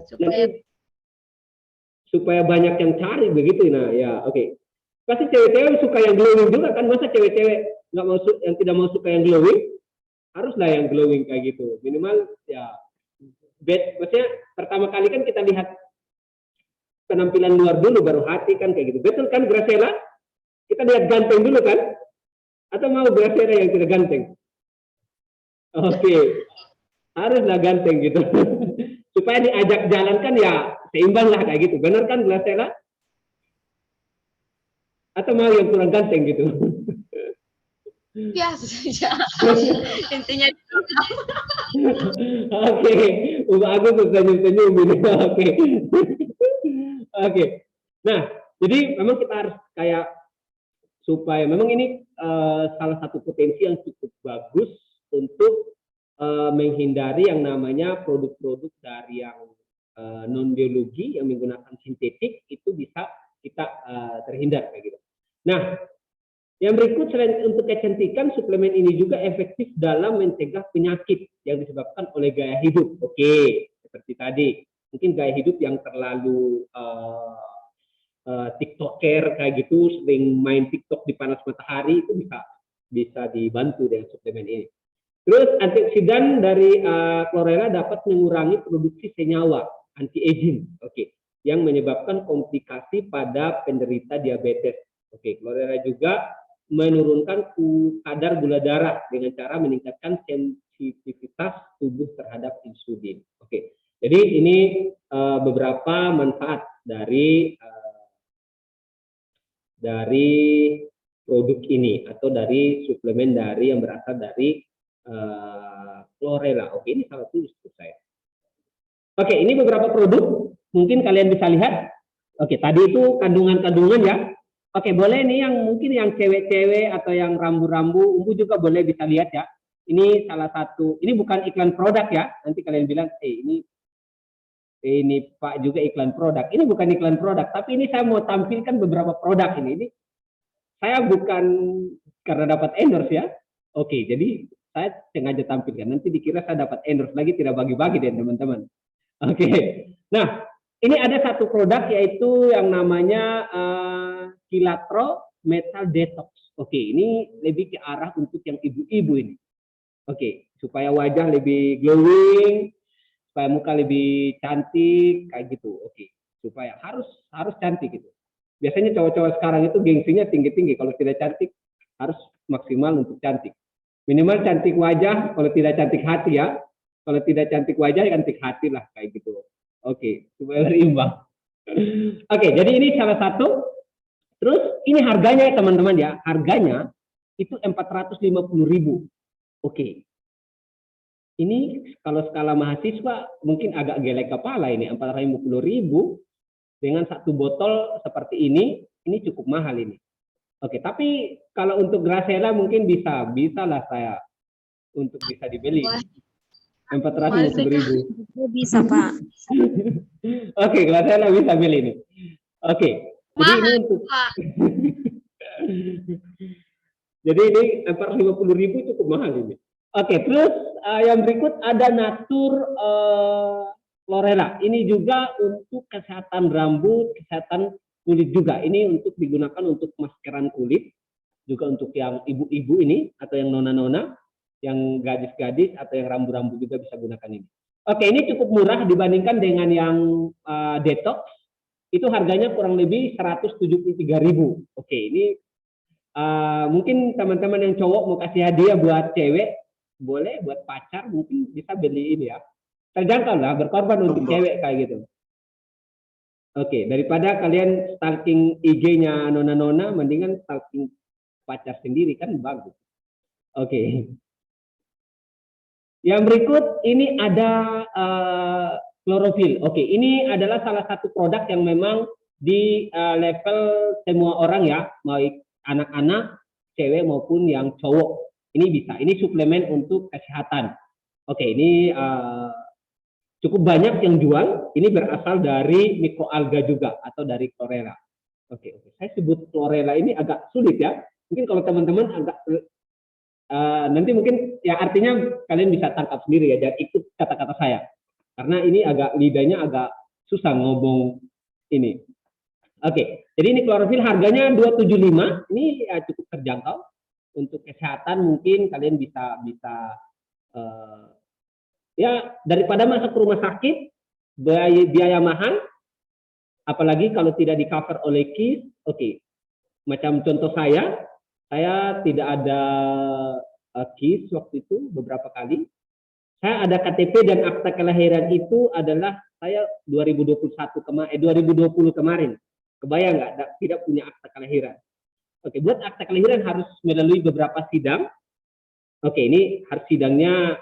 supaya banyak yang cari begitu. Nah ya, oke. Pasti cewek-cewek suka yang glowing juga kan, masa cewek-cewek nggak mau, yang tidak mau suka yang glowing? Haruslah yang glowing kayak gitu, minimal ya. Maksudnya pertama kali kan kita lihat penampilan luar dulu baru hati kan kayak gitu. Betul kan Graciela? Kita lihat ganteng dulu kan? Atau mau Graciela yang tidak ganteng? Oke. Haruslah ganteng gitu. Supaya diajak jalan kan ya seimbang lah kayak gitu. Benar kan Graciela? Atau mau yang kurang ganteng gitu? Biasa saja. Intinya Oke, aku senyum-senyum ini. Oke. Oke. Nah, jadi memang kita harus kayak supaya memang ini salah satu potensi yang cukup bagus untuk menghindari yang namanya produk-produk dari yang non biologi yang menggunakan sintetik, itu bisa kita terhindar kayak gitu. Nah, yang berikut, selain untuk kecantikan, suplemen ini juga efektif dalam mencegah penyakit yang disebabkan oleh gaya hidup. Oke, seperti tadi, mungkin gaya hidup yang terlalu TikToker kayak gitu, sering main TikTok di panas matahari, itu bisa dibantu dengan suplemen ini. Terus antioksidan dari chlorella dapat mengurangi produksi senyawa anti-aging, oke, yang menyebabkan komplikasi pada penderita diabetes. Oke, chlorella juga menurunkan kadar gula darah dengan cara meningkatkan sensitivitas tubuh terhadap insulin. Oke, jadi ini beberapa manfaat dari produk ini atau dari suplemen dari yang berasal dari chlorella. Oke, ini salah satu untuk saya. Oke, ini beberapa produk mungkin kalian bisa lihat. Oke, tadi itu kandungan-kandungan ya. Oke, boleh nih yang mungkin yang cewek-cewek atau yang rambu-rambu, Umbu juga boleh bisa lihat ya. Ini salah satu, ini bukan iklan produk ya. Nanti kalian bilang, ini Pak juga iklan produk. Ini bukan iklan produk, tapi ini saya mau tampilkan beberapa produk ini. Ini saya bukan karena dapat endorse ya. Oke, jadi saya sengaja tampilkan. Nanti dikira saya dapat endorse lagi, tidak bagi-bagi deh teman-teman. Oke, nah ini ada satu produk yaitu yang namanya Kilatro Metal Detox. Oke, ini lebih ke arah untuk yang ibu-ibu ini. Oke, supaya wajah lebih glowing, supaya muka lebih cantik kayak gitu. Oke, supaya harus cantik gitu. Biasanya cowok-cowok sekarang itu gengsinya tinggi-tinggi, kalau tidak cantik harus maksimal untuk cantik. Minimal cantik wajah, kalau tidak cantik hati ya. Kalau tidak cantik wajah, cantik hati lah kayak gitu. Oke, supaya berimbang. Oke, jadi ini salah satu. Terus ini harganya ya teman-teman ya, harganya itu 450.000. Oke. Ini kalau skala mahasiswa mungkin agak gelek kepala ini, 450.000 dengan satu botol seperti ini cukup mahal ini. Oke, tapi kalau untuk Graciela mungkin bisa lah saya untuk bisa dibeli. 450.000. Bisa, Pak. Oke, Graciela bisa beli ini. Oke, jadi ini untuk jadi ini 450.000 cukup mahal ini. Oke, terus yang berikut ada Natur Chlorella. Ini juga untuk kesehatan rambut, kesehatan kulit juga. Ini untuk digunakan untuk maskeran kulit, juga untuk yang ibu-ibu ini atau yang nona-nona, yang gadis-gadis atau yang rambu-rambu juga bisa gunakan ini. Oke, ini cukup murah dibandingkan dengan yang detox. Itu harganya kurang lebih 173.000. Oke, ini mungkin teman-teman yang cowok mau kasih hadiah buat cewek, boleh buat pacar mungkin bisa beli ini ya. Terjangkau lah, berkorban untuk cewek kayak gitu. Oke, daripada kalian stalking IG-nya nona-nona, mendingan stalking pacar sendiri kan bagus. Oke. Yang berikut ini ada klorofil. Oke, ini adalah salah satu produk yang memang di level semua orang ya, baik anak-anak, cewek maupun yang cowok. Ini bisa. Ini suplemen untuk kesehatan. Oke, ini cukup banyak yang jual. Ini berasal dari mikroalga juga atau dari chlorella. Oke. Saya sebut chlorella ini agak sulit ya. Mungkin kalau teman-teman agak nanti mungkin ya artinya kalian bisa tangkap sendiri ya dan ikut kata-kata saya. Karena ini agak lidahnya agak susah ngomong ini. Oke. Jadi ini klorofil harganya 275. Ini ya cukup terjangkau. Untuk kesehatan mungkin kalian bisa ya daripada masuk ke rumah sakit biaya mahal, apalagi kalau tidak di cover oleh KIS. Oke, macam contoh saya tidak ada KIS waktu itu beberapa kali. Saya ada KTP dan akta kelahiran itu adalah saya 2020 kemarin. Kebayang nggak? Tidak punya akta kelahiran. Oke, buat akta kelahiran harus melalui beberapa sidang. Oke, ini harus sidangnya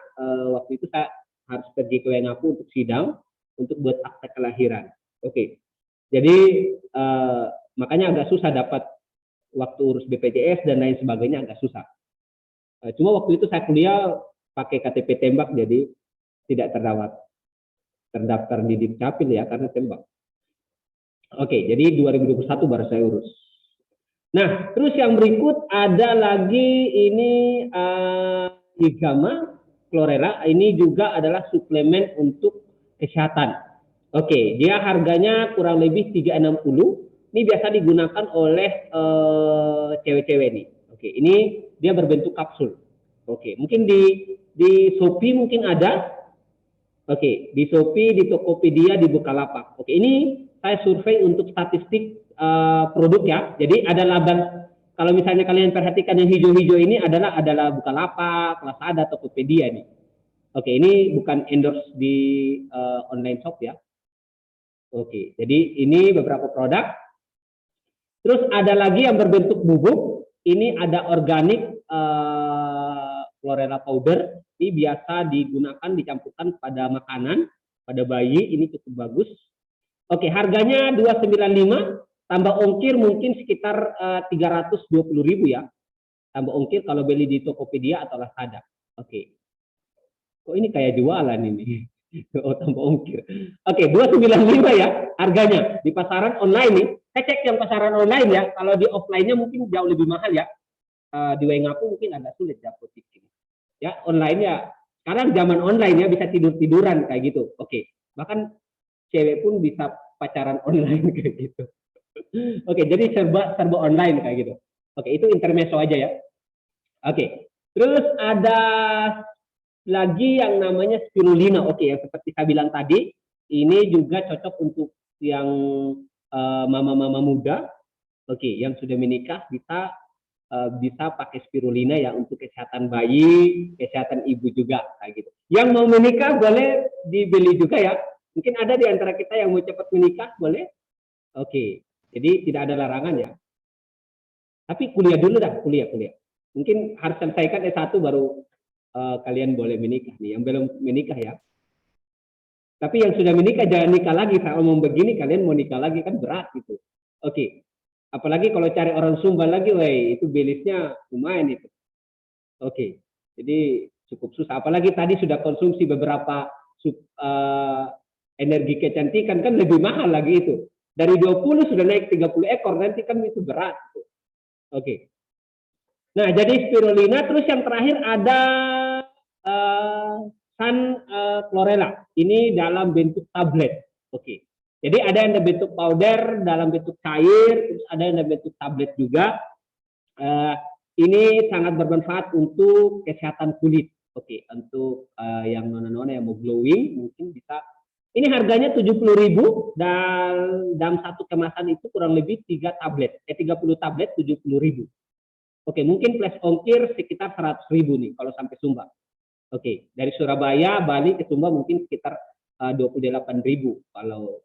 waktu itu saya harus pergi ke Wengapu untuk sidang untuk buat akta kelahiran. Oke, jadi makanya agak susah dapat waktu urus BPJS dan lain sebagainya, agak susah. Cuma waktu itu saya kuliah pakai KTP tembak, jadi tidak terdaftar di Dukcapil ya karena tembak. Oke, jadi 2021 baru saya urus. Nah, terus yang berikut ada lagi ini Igama Chlorella. Ini juga adalah suplemen untuk kesehatan. Oke, dia harganya kurang lebih 360. Ini biasa digunakan oleh cewek-cewek nih. Oke, ini dia berbentuk kapsul. Oke, mungkin di Shopee mungkin ada. Oke, di Shopee, di Tokopedia, di Bukalapak. Oke, ini saya survei untuk statistik produk ya. Jadi ada laba, kalau misalnya kalian perhatikan yang hijau-hijau ini adalah Bukalapak, Lazada, Tokopedia nih. Oke, ini bukan endorse di online shop ya. Oke, jadi ini beberapa produk. Terus ada lagi yang berbentuk bubuk. Ini ada organik chlorella powder. Ini biasa digunakan dicampurkan pada makanan, pada bayi. Ini cukup bagus. Oke, harganya 295. Tambah ongkir mungkin sekitar 320.000 ya. Tambah ongkir kalau beli di Tokopedia atau Lazada. Oke. Kok ini kayak jualan ini? Oh, tambah ongkir. Oke, 295 ya harganya. Di pasaran online nih. Saya cek yang pasaran online ya. Kalau di offline-nya mungkin jauh lebih mahal ya. Di Wengapu mungkin agak sulit ya posisi. Ya, online ya. Sekarang zaman online ya bisa tidur-tiduran kayak gitu. Oke. Bahkan cewek pun bisa pacaran online kayak gitu. Oke, jadi serba online kayak gitu. Oke, itu intermezzo aja ya. Oke, terus ada lagi yang namanya spirulina. Oke, yang seperti saya bilang tadi, ini juga cocok untuk yang mama-mama muda. Oke, yang sudah menikah bisa pakai spirulina ya untuk kesehatan bayi, kesehatan ibu juga kayak gitu. Yang mau menikah boleh dibeli juga ya. Mungkin ada di antara kita yang mau cepat menikah, boleh. Oke, jadi tidak ada larangan ya. Tapi kuliah dulu dah, kuliah. Mungkin harus selesaikan S1 baru kalian boleh menikah nih. Yang belum menikah ya. Tapi yang sudah menikah jangan nikah lagi. Saya ngomong begini, kalian mau nikah lagi kan berat gitu. Oke. Apalagi kalau cari orang Sumba lagi, weh, itu belisnya lumayan itu. Oke. Jadi cukup susah. Apalagi tadi sudah konsumsi beberapa energi kecantikan, kan lebih mahal lagi itu. Dari 20 sudah naik 30 ekor, nanti kan itu berat. Oke. Nah, jadi spirulina, terus yang terakhir ada sun chlorella. Ini dalam bentuk tablet. Oke. Jadi ada yang dalam bentuk powder, dalam bentuk cair, terus ada yang dalam bentuk tablet juga. Ini sangat bermanfaat untuk kesehatan kulit. Oke, untuk yang nona-nona yang mau glowing mungkin bisa. Ini harganya 70.000 dan dalam satu kemasan itu kurang lebih 30 tablet 70.000. Oke, mungkin plus ongkir sekitar 100.000 nih kalau sampai Sumba. Oke, dari Surabaya, Bali ke Sumba mungkin sekitar 28.000 kalau.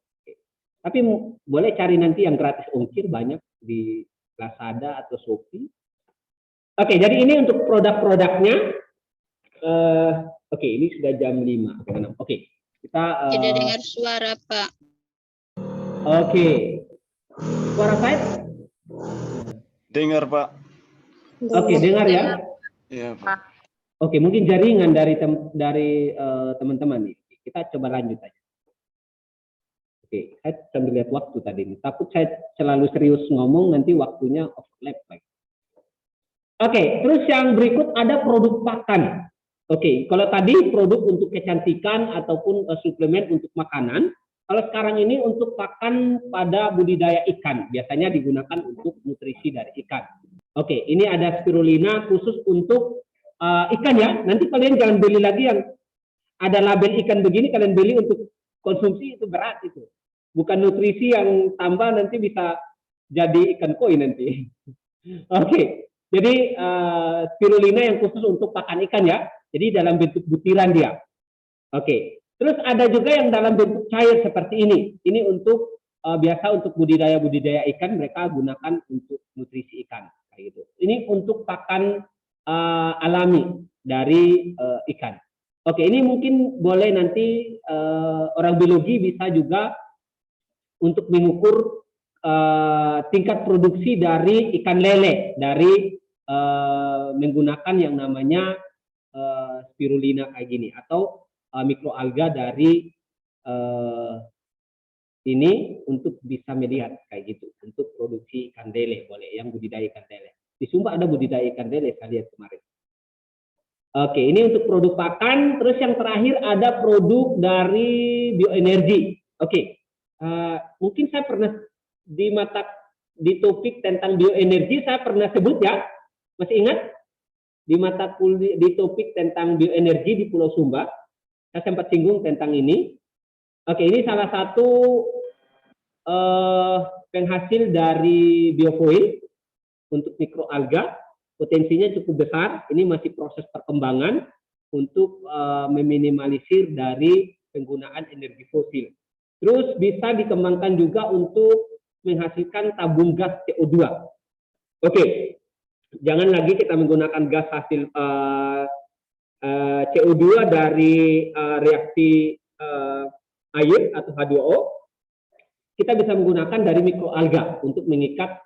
Tapi boleh cari nanti yang gratis ongkir, banyak di Lazada atau Shopee. Oke, jadi ini untuk produk-produknya. Oke, ini sudah jam 5. Oke, kita Tidak dengar suara, Pak. Oke. Suara saya? Dengar, Pak. Oke, dengar ya? Iya, Pak. Oke, mungkin jaringan dari teman-teman nih. Kita coba lanjut aja. Oke, saya sambil lihat waktu tadi ini. Takut saya selalu serius ngomong, nanti waktunya overlap lagi. Oke, terus yang berikut ada produk pakan. Oke, kalau tadi produk untuk kecantikan ataupun suplemen untuk makanan, kalau sekarang ini untuk pakan pada budidaya ikan, biasanya digunakan untuk nutrisi dari ikan. Oke, ini ada spirulina khusus untuk ikan ya. Nanti kalian jangan beli lagi yang ada label ikan begini, kalian beli untuk konsumsi, itu berat itu. Bukan nutrisi yang tambah nanti bisa jadi ikan koi nanti. Oke, jadi spirulina yang khusus untuk pakan ikan ya. Jadi dalam bentuk butiran dia. Oke, terus ada juga yang dalam bentuk cair seperti ini. Ini untuk biasa untuk budidaya ikan, mereka gunakan untuk nutrisi ikan. Kayak gitu. Ini untuk pakan alami dari ikan. Oke, ini mungkin boleh nanti orang biologi bisa juga untuk mengukur tingkat produksi dari ikan lele dari menggunakan yang namanya spirulina kayak gini atau mikroalga dari ini untuk bisa melihat kayak gitu untuk produksi ikan lele boleh yang budidaya ikan lele. Di Sumba ada budidaya ikan lele saya lihat kemarin. Oke, ini untuk produk pakan. Terus yang terakhir ada produk dari bioenergi. Oke, mungkin saya pernah di topik tentang bioenergi saya pernah sebut ya, masih ingat? Di mata kuliah di topik tentang bioenergi di Pulau Sumba, saya sempat singgung tentang ini. Oke, ini salah satu penghasil dari biofoil untuk mikroalga. Potensinya cukup besar, ini masih proses perkembangan untuk meminimalisir dari penggunaan energi fosil. Terus bisa dikembangkan juga untuk menghasilkan tabung gas CO2. Oke, jangan lagi kita menggunakan gas hasil CO2 dari reaksi air atau H2O. Kita bisa menggunakan dari mikroalga untuk mengikat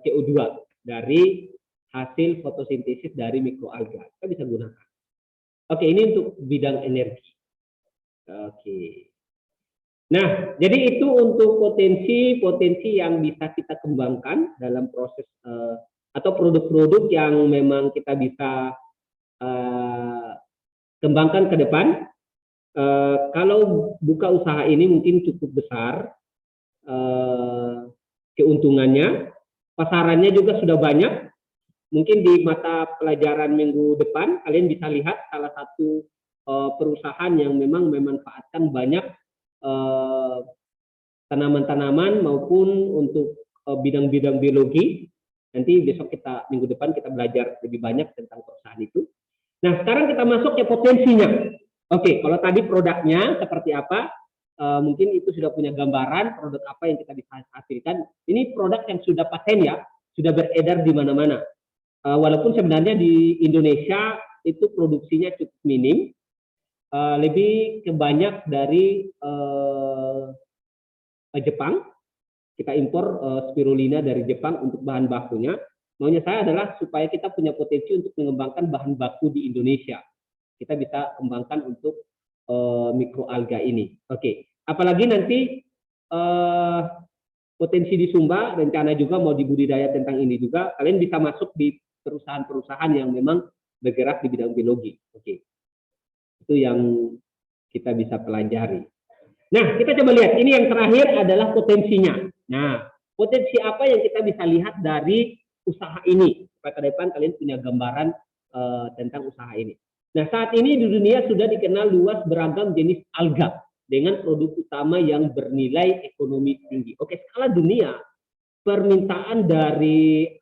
CO2 dari hasil fotosintesis dari mikroalga. Kita bisa gunakan. Oke, ini untuk bidang energi. Oke. Nah, jadi itu untuk potensi yang bisa kita kembangkan dalam proses atau produk-produk yang memang kita bisa kembangkan ke depan. Kalau buka usaha ini mungkin cukup besar keuntungannya, pasarannya juga sudah banyak. mungkin di mata pelajaran minggu depan kalian bisa lihat salah satu perusahaan yang memang memanfaatkan banyak tanaman-tanaman maupun untuk bidang-bidang biologi. Nanti besok minggu depan kita belajar lebih banyak tentang perusahaan itu. Nah, sekarang kita masuk ke potensinya. Oke, kalau tadi produknya seperti apa, mungkin itu sudah punya gambaran produk apa yang kita bisa hasilkan. Ini produk yang sudah paten ya, sudah beredar di mana-mana. Walaupun sebenarnya di Indonesia itu produksinya cukup minim, lebih banyak dari Jepang. Kita impor spirulina dari Jepang untuk bahan bakunya. Maunya saya adalah supaya kita punya potensi untuk mengembangkan bahan baku di Indonesia. Kita bisa kembangkan untuk mikroalga ini. Oke, apalagi nanti potensi di Sumba, rencana juga mau dibudidaya tentang ini juga. Kalian bisa masuk di perusahaan-perusahaan yang memang bergerak di bidang biologi. Oke, itu yang kita bisa pelajari. Nah, kita coba lihat. Ini yang terakhir adalah potensinya. Nah, potensi apa yang kita bisa lihat dari usaha ini? Supaya ke depan kalian punya gambaran tentang usaha ini. Nah, saat ini di dunia sudah dikenal luas beragam jenis alga dengan produk utama yang bernilai ekonomi tinggi. Oke, skala dunia, permintaan dari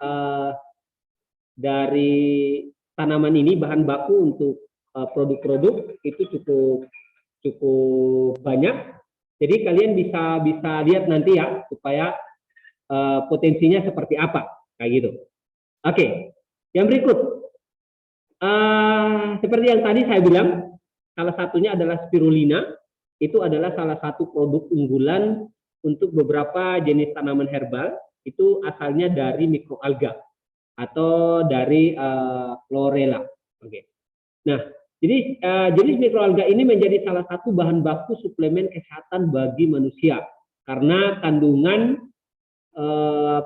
tanaman ini, bahan baku untuk produk-produk itu cukup banyak. Jadi kalian bisa lihat nanti ya supaya potensinya seperti apa kayak gitu. Oke, yang berikut seperti yang tadi saya bilang, salah satunya adalah spirulina. Itu adalah salah satu produk unggulan untuk beberapa jenis tanaman herbal. Itu asalnya dari mikroalga atau dari chlorella. Oke. Nah, jadi jenis mikroalga ini menjadi salah satu bahan baku suplemen kesehatan bagi manusia karena kandungan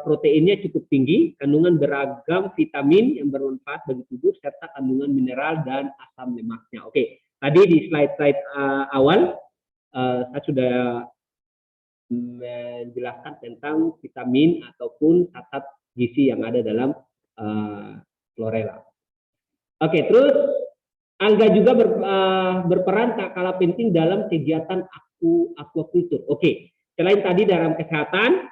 proteinnya cukup tinggi, kandungan beragam vitamin yang bermanfaat bagi tubuh serta kandungan mineral dan asam lemaknya. Oke, tadi di slide-slide awal saya sudah menjelaskan tentang vitamin ataupun zat gizi yang ada dalam chlorella. Oke, terus alga juga berperan tak kalah penting dalam kegiatan aquaculture. Oke, selain tadi dalam kesehatan,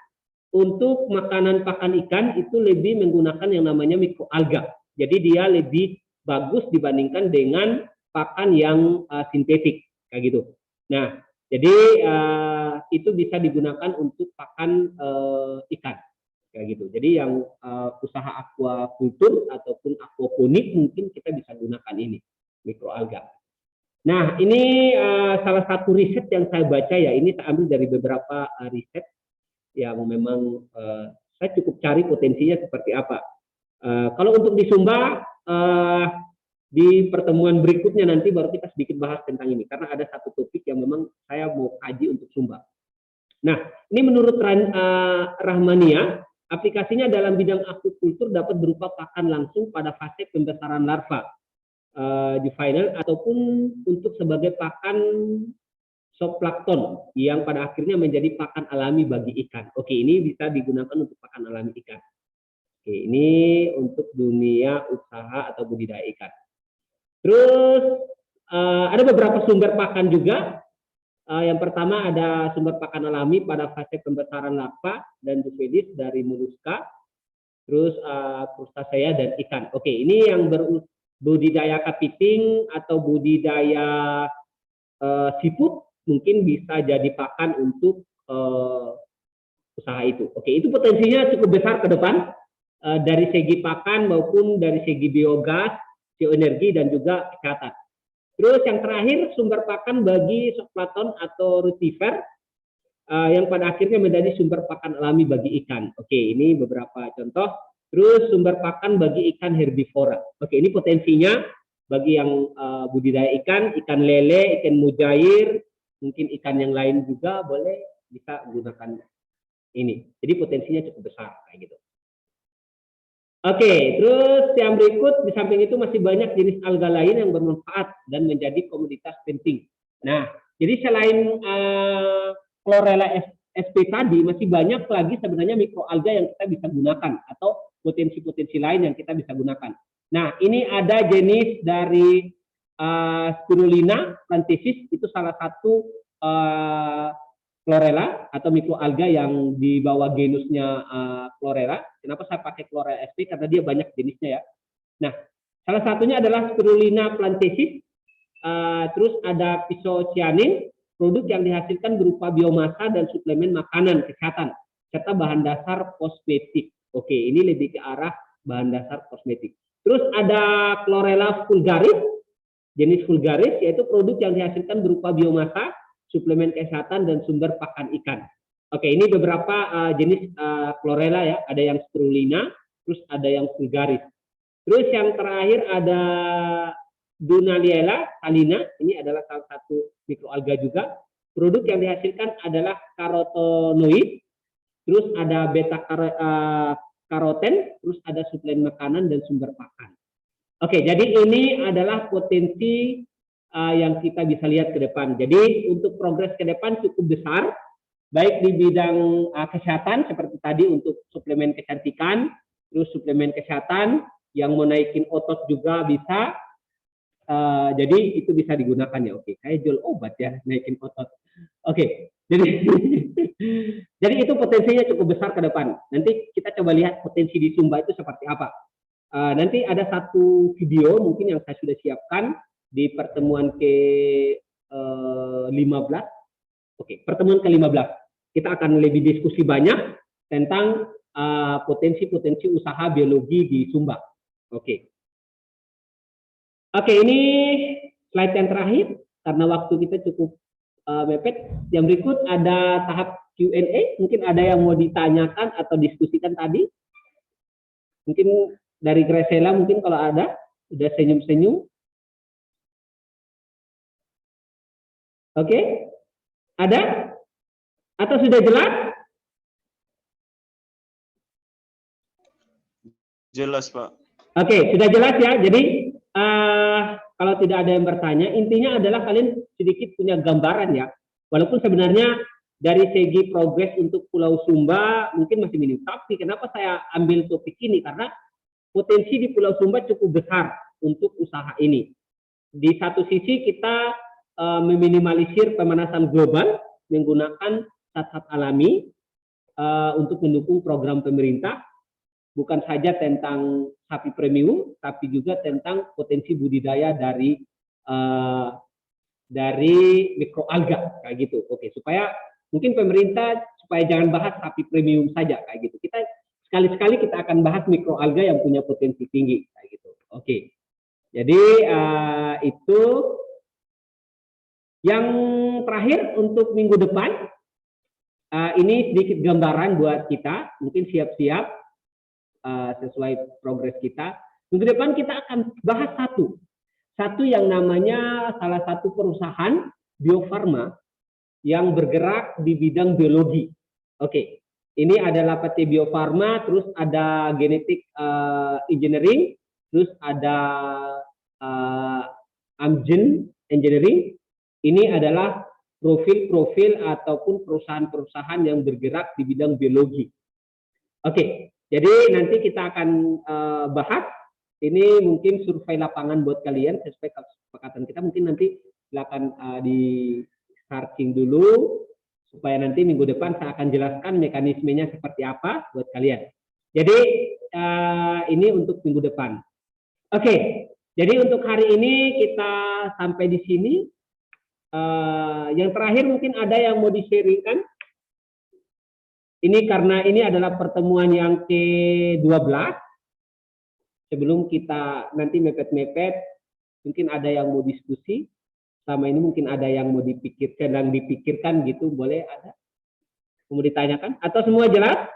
untuk makanan pakan ikan itu lebih menggunakan yang namanya mikroalga. Jadi dia lebih bagus dibandingkan dengan pakan yang sintetik kayak gitu. Nah, jadi itu bisa digunakan untuk pakan ikan kayak gitu. Jadi yang usaha aquaculture ataupun aquaponik mungkin kita bisa gunakan ini mikroalga. Nah, ini salah satu riset yang saya baca ya, ini saya ambil dari beberapa riset yang memang saya cukup cari potensinya seperti apa. Kalau untuk di Sumba, di pertemuan berikutnya nanti baru kita sedikit bahas tentang ini, karena ada satu topik yang memang saya mau kaji untuk Sumba. Nah, ini menurut Rahmania, aplikasinya dalam bidang aquaculture dapat berupa pakan langsung pada fase pembesaran larva juvenile ataupun untuk sebagai pakan zooplankton yang pada akhirnya menjadi pakan alami bagi ikan. Oke, ini bisa digunakan untuk pakan alami ikan. Oke, ini untuk dunia usaha atau budidaya ikan. Terus ada beberapa sumber pakan juga. Yang pertama ada sumber pakan alami pada fase pembesaran larva dan juvenis dari moluska, terus krustasea dan ikan. Oke, ini yang budidaya kepiting atau budidaya seafood mungkin bisa jadi pakan untuk usaha itu. Oke, itu potensinya cukup besar ke depan dari segi pakan maupun dari segi biogas, bioenergi dan juga kesehatan. Terus yang terakhir sumber pakan bagi zooplankton atau rutifer yang pada akhirnya menjadi sumber pakan alami bagi ikan. Oke, ini beberapa contoh. Terus sumber pakan bagi ikan herbivora. Oke, ini potensinya bagi yang budidaya ikan lele, ikan mujair, mungkin ikan yang lain juga boleh bisa menggunakan ini. Jadi potensinya cukup besar kayak gitu. Oke, terus yang berikut di samping itu masih banyak jenis alga lain yang bermanfaat dan menjadi komoditas penting. Nah, jadi selain chlorella sp tadi masih banyak lagi sebenarnya mikroalga yang kita bisa gunakan atau potensi-potensi lain yang kita bisa gunakan. Nah, ini ada jenis dari Spirulina plantasis, itu salah satu chlorella atau mikroalga yang di bawah genusnya chlorella. Kenapa saya pakai chlorella sp? Karena dia banyak jenisnya ya. Nah, salah satunya adalah Spirulina plantasis. Terus ada Phycocyanin, produk yang dihasilkan berupa biomasa dan suplemen makanan kesehatan serta bahan dasar kosmetik. Oke, ini lebih ke arah bahan dasar kosmetik. Terus ada Chlorella vulgaris, jenis vulgaris, yaitu produk yang dihasilkan berupa biomasa, suplemen kesehatan, dan sumber pakan ikan. Oke, ini beberapa jenis Chlorella ya, ada yang Spirulina, terus ada yang vulgaris. Terus yang terakhir ada Dunaliella salina, ini adalah salah satu mikroalga juga. Produk yang dihasilkan adalah karotenoid, terus ada beta karoten, terus ada suplemen makanan dan sumber pakan. Oke, jadi ini adalah potensi yang kita bisa lihat ke depan. Jadi untuk progres ke depan cukup besar, baik di bidang kesehatan seperti tadi untuk suplemen kecantikan, terus suplemen kesehatan yang mau naikin otot juga bisa. Jadi itu bisa digunakan ya. Oke, saya jual obat ya naikin otot. Oke, jadi itu potensinya cukup besar ke depan. Nanti kita coba lihat potensi di Sumba itu seperti apa. Nanti ada satu video mungkin yang saya sudah siapkan di pertemuan ke-15. Oke, pertemuan ke-15. Kita akan lebih diskusi banyak tentang potensi-potensi usaha biologi di Sumba. Oke. Oke, ini slide yang terakhir karena waktu kita cukup mepet. Yang berikut ada tahap Q&A. Mungkin ada yang mau ditanyakan atau diskusikan tadi. Mungkin dari Graciela mungkin kalau ada, udah senyum-senyum. Oke, ada? Atau sudah jelas? Jelas, Pak. Oke, sudah jelas ya. Jadi kalau tidak ada yang bertanya, intinya adalah kalian sedikit punya gambaran ya. Walaupun sebenarnya dari segi progres untuk Pulau Sumba mungkin masih minim. Tapi kenapa saya ambil topik ini? Karena potensi di Pulau Sumba cukup besar untuk usaha ini. Di satu sisi kita meminimalisir pemanasan global menggunakan zat-zat alami untuk mendukung program pemerintah. Bukan saja tentang sapi premium, tapi juga tentang potensi budidaya dari mikroalga kayak gitu. Oke, supaya mungkin pemerintah supaya jangan bahas sapi premium saja kayak gitu. Kita sekali-sekali kita akan bahas mikroalga yang punya potensi tinggi kayak gitu. Oke. Jadi itu yang terakhir untuk minggu depan. Ini sedikit gambaran buat kita, mungkin siap-siap sesuai progres kita. Minggu depan kita akan bahas satu yang namanya salah satu perusahaan biofarma yang bergerak di bidang biologi. Oke, ini adalah PT Bio Farma, terus ada genetik engineering, terus ada Amgen Engineering. Ini adalah profil-profil ataupun perusahaan-perusahaan yang bergerak di bidang biologi. Oke, jadi nanti kita akan bahas. Ini mungkin survei lapangan buat kalian sesuai kesepakatan kita. Mungkin nanti silakan di searching dulu supaya nanti minggu depan saya akan jelaskan mekanismenya seperti apa buat kalian. Jadi ini untuk minggu depan. Oke, jadi untuk hari ini kita sampai di sini. Yang terakhir mungkin ada yang mau di-sharingkan. Ini karena ini adalah pertemuan yang ke-12. Sebelum kita nanti mepet-mepet, mungkin ada yang mau diskusi. Selama ini mungkin ada yang mau dipikirkan gitu, boleh ada? Mau ditanyakan? Atau semua jelas?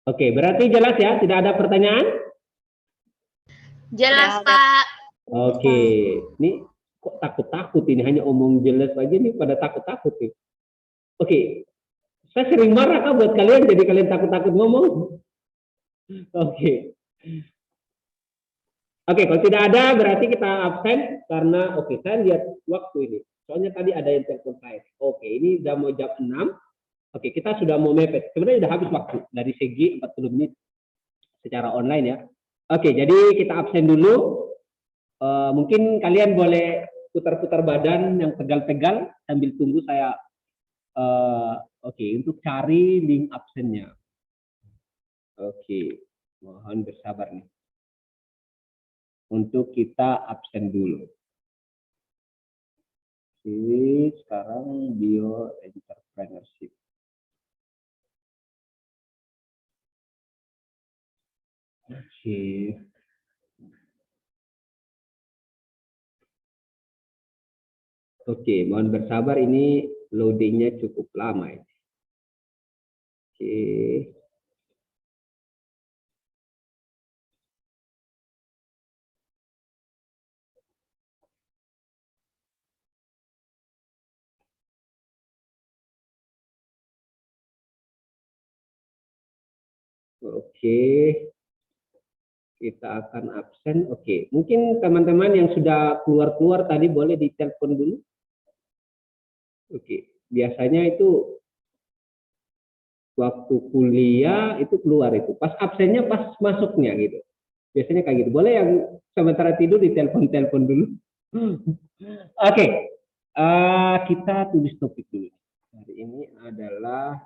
Oke, berarti jelas ya? Tidak ada pertanyaan? Jelas, Pak. Oke, ini kok takut-takut ini, hanya omong jelas aja nih pada takut-takut nih. Oke, saya sering marah kan buat kalian, jadi kalian takut-takut ngomong. Oke. Oke, kalau tidak ada berarti kita absen karena saya lihat waktu ini. Soalnya tadi ada yang telepon saya. Oke, ini udah mau jam 6. Oke, kita sudah mau mepet. Sebenarnya udah habis waktu dari segi 40 menit secara online ya. Oke, jadi kita absen dulu. Mungkin kalian boleh putar-putar badan yang tegal-tegal sambil tunggu saya. Untuk cari link absennya. Oke, mohon bersabar nih. Untuk kita absen dulu. Oke, sekarang bio entrepreneurship. Oke. Oke, mohon bersabar ini loadingnya cukup lama ini. Oke. Oke. Kita akan absen. Oke, mungkin teman-teman yang sudah keluar-keluar tadi boleh ditelepon dulu. Oke, biasanya itu waktu kuliah itu keluar itu. Pas absennya pas masuknya gitu. Biasanya kayak gitu. Boleh yang sementara tidur ditelepon-telepon dulu. Oke, kita tulis topik dulu. Hari ini adalah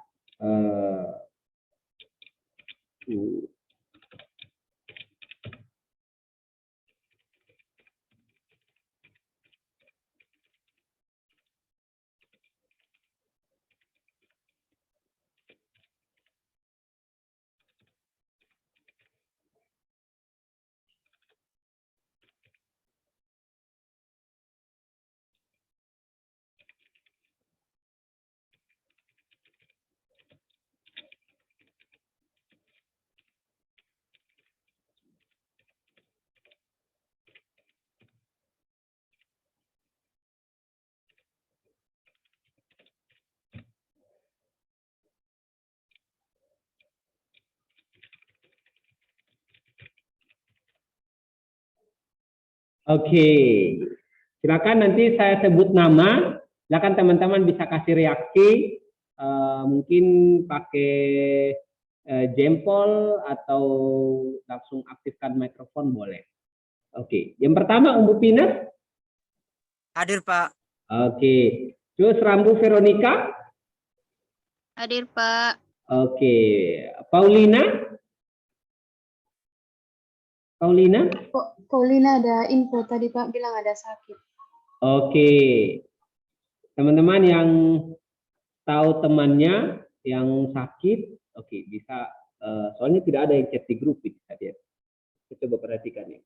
oke. Silakan nanti saya sebut nama, silakan teman-teman bisa kasih reaksi, mungkin pakai jempol atau langsung aktifkan mikrofon boleh. Oke, yang pertama Umbu Pina. Hadir, Pak. Oke, terus Rambu Veronica. Hadir, Pak. Oke, Paulina. Paulina. Paulina ada info tadi Pak bilang ada sakit. Oke, teman-teman yang tahu temannya yang sakit, oke bisa. Soalnya tidak ada yang chat di grup ini tadi ya. Kita coba perhatikan ya.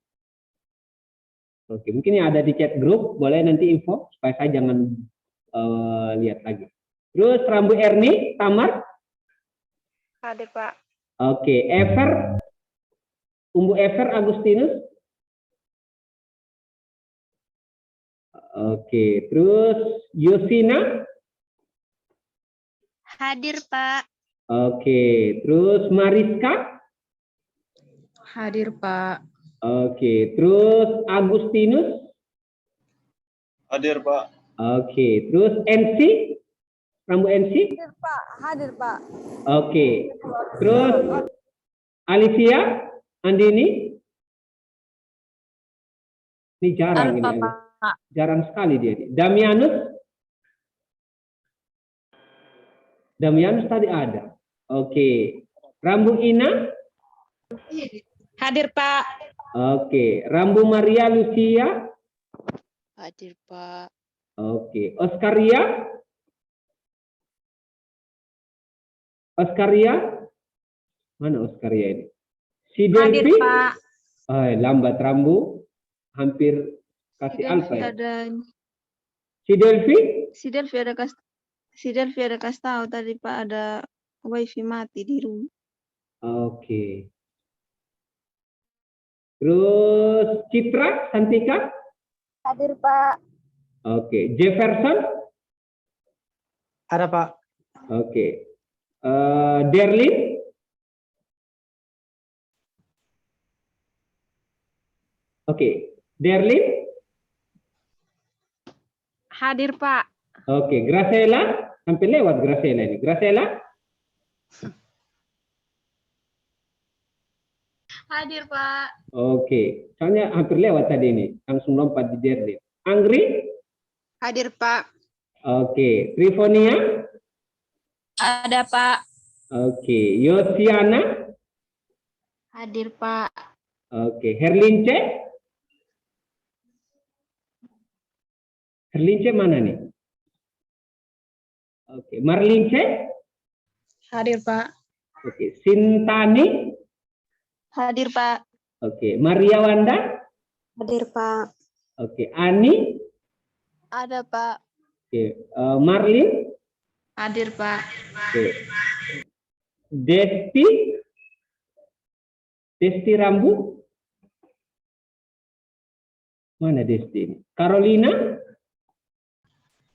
Oke, mungkin yang ada di chat grup boleh nanti info supaya saya jangan lihat lagi. Terus Rambu Erni, Tamar. Hadir, Pak. Oke, Ever, Umbu Ever Agustinus. Oke, terus Yosina. Hadir, Pak. Oke, terus Mariska. Hadir Pak. Oke, terus Agustinus. Hadir, Pak. Oke, terus NC. Rambu NC. Hadir Pak. Hadir Pak. Oke, terus Alicia Andini. Ini jarang ini. Jarang sekali dia. Damianus. Damianus tadi ada. Oke. Rambu Ina. Hadir, Pak. Oke. Rambu Maria Lucia. Hadir, Pak. Oke. Oskaria. Oskaria. Mana Oskaria ini? Si Hadir, Delphi. Pak. Lambat Rambu. Hampir kasih alfa ya. Ada Si Delphi. si Delphi ada kasih tahu tadi Pak ada wifi mati di rumah. Oke. Terus Citra Santika. Hadir Pak. Oke. Jefferson. Ada, Pak. Oke. Derlin. Oke. Derlin? Hadir, Pak. Oke. Graciela? Hampir lewat Graciela ini. Graciela? Hadir, Pak. Oke. Soalnya hampir lewat tadi ini. Langsung lompat di Derlin. Anggri? Hadir, Pak. Oke. Trifonia? Ada, Pak. Oke. Yosiana? Hadir, Pak. Oke. Herlince? Herlince mana nih? Oke. Marlince? Hadir, Pak. Oke. Sintani? Hadir, Pak. Oke. Maria Wanda? Hadir, Pak. Oke. Ani? Ada, Pak. Oke. Marlin? Hadir, Pak. Oke. Desti? Desti Rambu? Mana Desti ini? Carolina?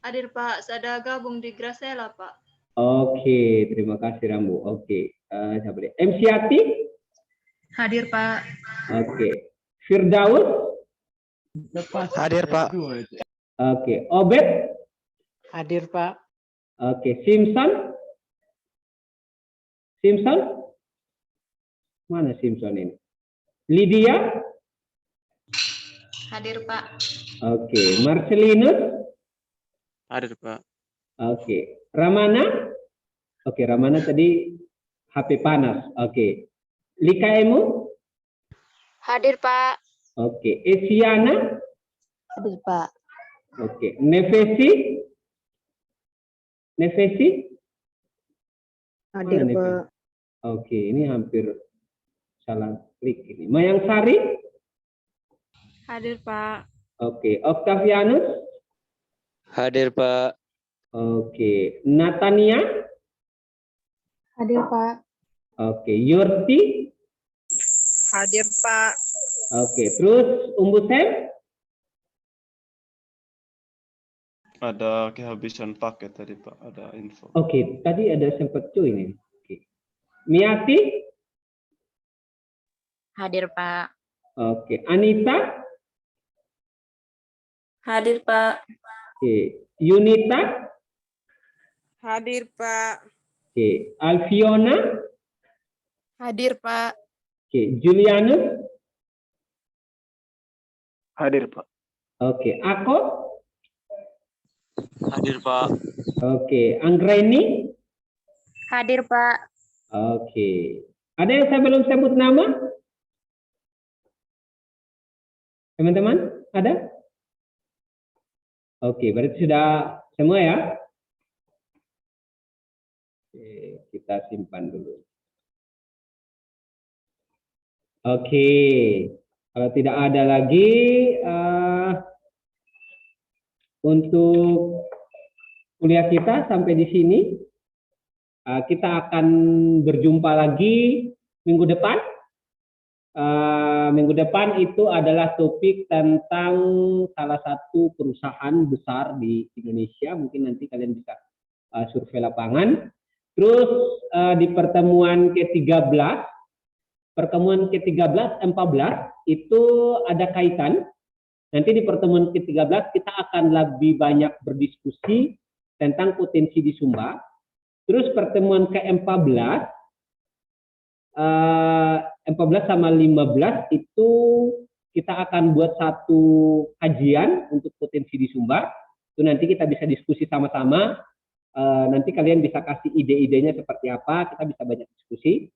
Hadir, Pak. Saya gabung di Gracela, Pak. Oke, terima kasih Rambu. Oke, siapa dia? MCAT? Hadir, Pak. Oke. Firdaus? Hadir, Pak. Oke. Obed? Hadir, Pak. Oke. Simpson? Simpson? Mana Simpson ini? Lydia? Hadir, Pak. Oke. Marcelinus? Hadir, Pak. Oke. Ramana? Oke, Ramana tadi HP panas. Oke. Lika Emu? Hadir, Pak. Oke. Esiana? Hadir, Pak. Oke. Nevesi? Nevesi? Hadir, Mana Nevesi? Pak. Oke, ini hampir salah klik ini. Mayang Sari? Hadir, Pak. Oke. Octavianus? Hadir, Pak. Oke. Natania? Hadir, Pak. Oke. Yurti? Hadir, Pak. Oke. Terus Umbu Sem? Ada kehabisan paket tadi, Pak. Ada info. Oke. Tadi ada sempat join ini. Oke. Miati? Hadir, Pak. Oke. Anita? Hadir, Pak. Oke. Yunita? Hadir, Pak. Oke. Alfiona? Hadir, Pak. Oke. Julianus? Hadir, Pak. Oke. Ako? Hadir, Pak. Oke. Anggreni? Hadir, Pak. Oke. Ada yang saya belum sebut nama? Teman-teman, ada? Oke, berarti sudah semua ya? Oke, kita simpan dulu. Oke, kalau tidak ada lagi untuk kuliah kita sampai di sini. Kita akan berjumpa lagi minggu depan. Minggu depan itu adalah topik tentang salah satu perusahaan besar di Indonesia. Mungkin nanti kalian bisa survei lapangan. Terus di pertemuan ke-13, pertemuan ke-13, 14 itu ada kaitan. Nanti di pertemuan ke-13 kita akan lebih banyak berdiskusi tentang potensi di Sumba. Terus pertemuan ke-14, 14 sama 15 itu kita akan buat satu kajian untuk potensi di Sumbar. Itu nanti kita bisa diskusi sama-sama. Nanti kalian bisa kasih ide-idenya seperti apa. Kita bisa banyak diskusi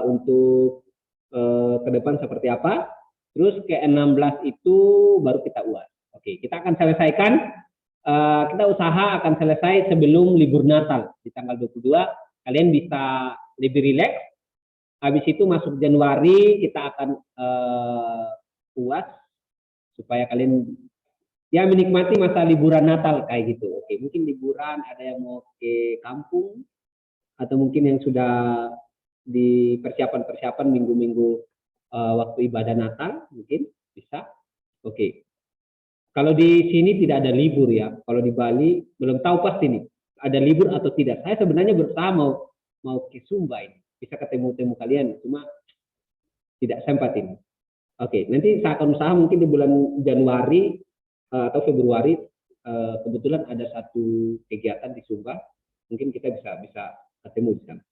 untuk ke depan seperti apa. Terus ke-16 itu baru kita uas. Oke, kita akan selesaikan. Kita usaha akan selesai sebelum libur Natal di tanggal 22. Kalian bisa lebih rileks. Habis itu masuk Januari kita akan uas supaya kalian ya menikmati masa liburan Natal kayak gitu. Oke, mungkin liburan ada yang mau ke kampung atau mungkin yang sudah di persiapan minggu-minggu waktu ibadah Natal mungkin bisa. Oke. Kalau di sini tidak ada libur ya. Kalau di Bali belum tahu pasti nih ada libur atau tidak. Saya sebenarnya berusaha mau ke Sumba ini, bisa ketemu kalian, cuma tidak sempat ini. Oke, nanti saya akan usaha mungkin di bulan Januari atau Februari kebetulan ada satu kegiatan di Sumba, mungkin kita bisa ketemu di sana.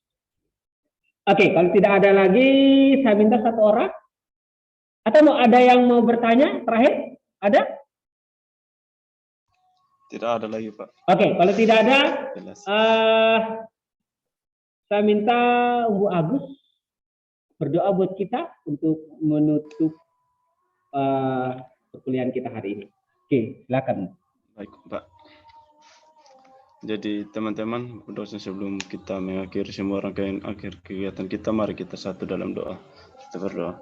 Oke, kalau tidak ada lagi, saya minta satu orang. Atau mau ada yang mau bertanya terakhir? Ada? Tidak ada lagi, Pak. Oke, kalau tidak ada, Jelas. saya minta Umbu Agus berdoa buat kita untuk menutup perkuliahan kita hari ini. Oke, silakan. Baik, Pak. Jadi teman-teman, dosen sebelum kita mengakhiri semua rangkaian akhir kegiatan kita, mari kita satu dalam doa. Kita berdoa.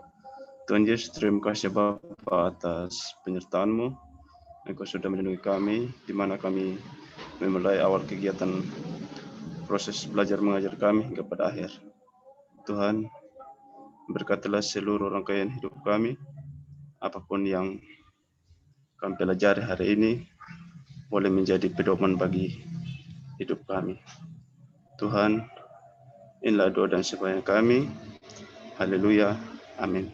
Tuhan Yesus, terima kasih Bapa atas penyertaan-Mu. Engkau sudah melindungi kami, di mana kami memulai awal kegiatan proses belajar mengajar kami hingga pada akhir. Tuhan, berkatilah seluruh rangkaian hidup kami, apapun yang kami pelajari hari ini, boleh menjadi pedoman bagi hidup kami. Tuhan, inilah doa dan sembahyang kami. Haleluya. Amin.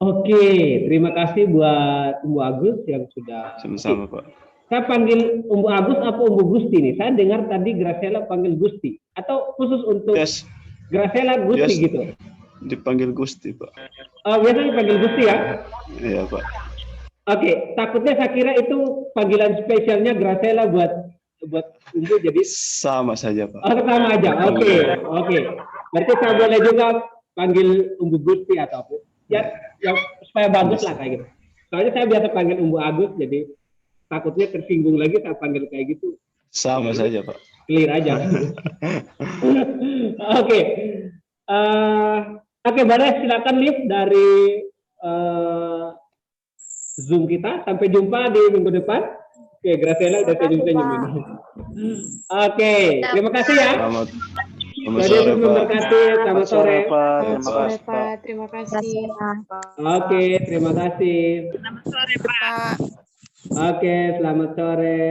Oke, terima kasih buat Umbu Agus yang sudah. Sama-sama, Pak. Saya panggil Umbu Agus apa Umbu Gusti nih? Saya dengar tadi Graciela panggil Gusti. Atau khusus untuk Yes, Graciela Gusti Yes. gitu? dipanggil Gusti, Pak. Biasanya panggil Gusti ya? Iya, Pak. Oke, takutnya saya kira itu panggilan spesialnya Graciela buat Umbu jadi Sama saja, Pak. sama aja. Oke. Berarti saya boleh juga panggil Umbu Gusti atau apa? Ya, supaya bagus lah kayak gitu. Soalnya saya biasa panggil Umbu Agus, jadi takutnya tersinggung lagi saya panggil kayak gitu. Sama saja, Pak. Clear aja. Oke. Oke, boleh silakan Liv dari Zoom kita. Sampai jumpa di minggu depan. Oke, Graciela udah senyum-senyum ini. Oke, terima kasih ya. Selamat Jadi sore, Pak. memberkati. Selamat sore. Pak. Terima Terima kasih, kasih, Pak. Terima kasih. Oke, terima kasih. Selamat sore, Pak. Oke, selamat sore.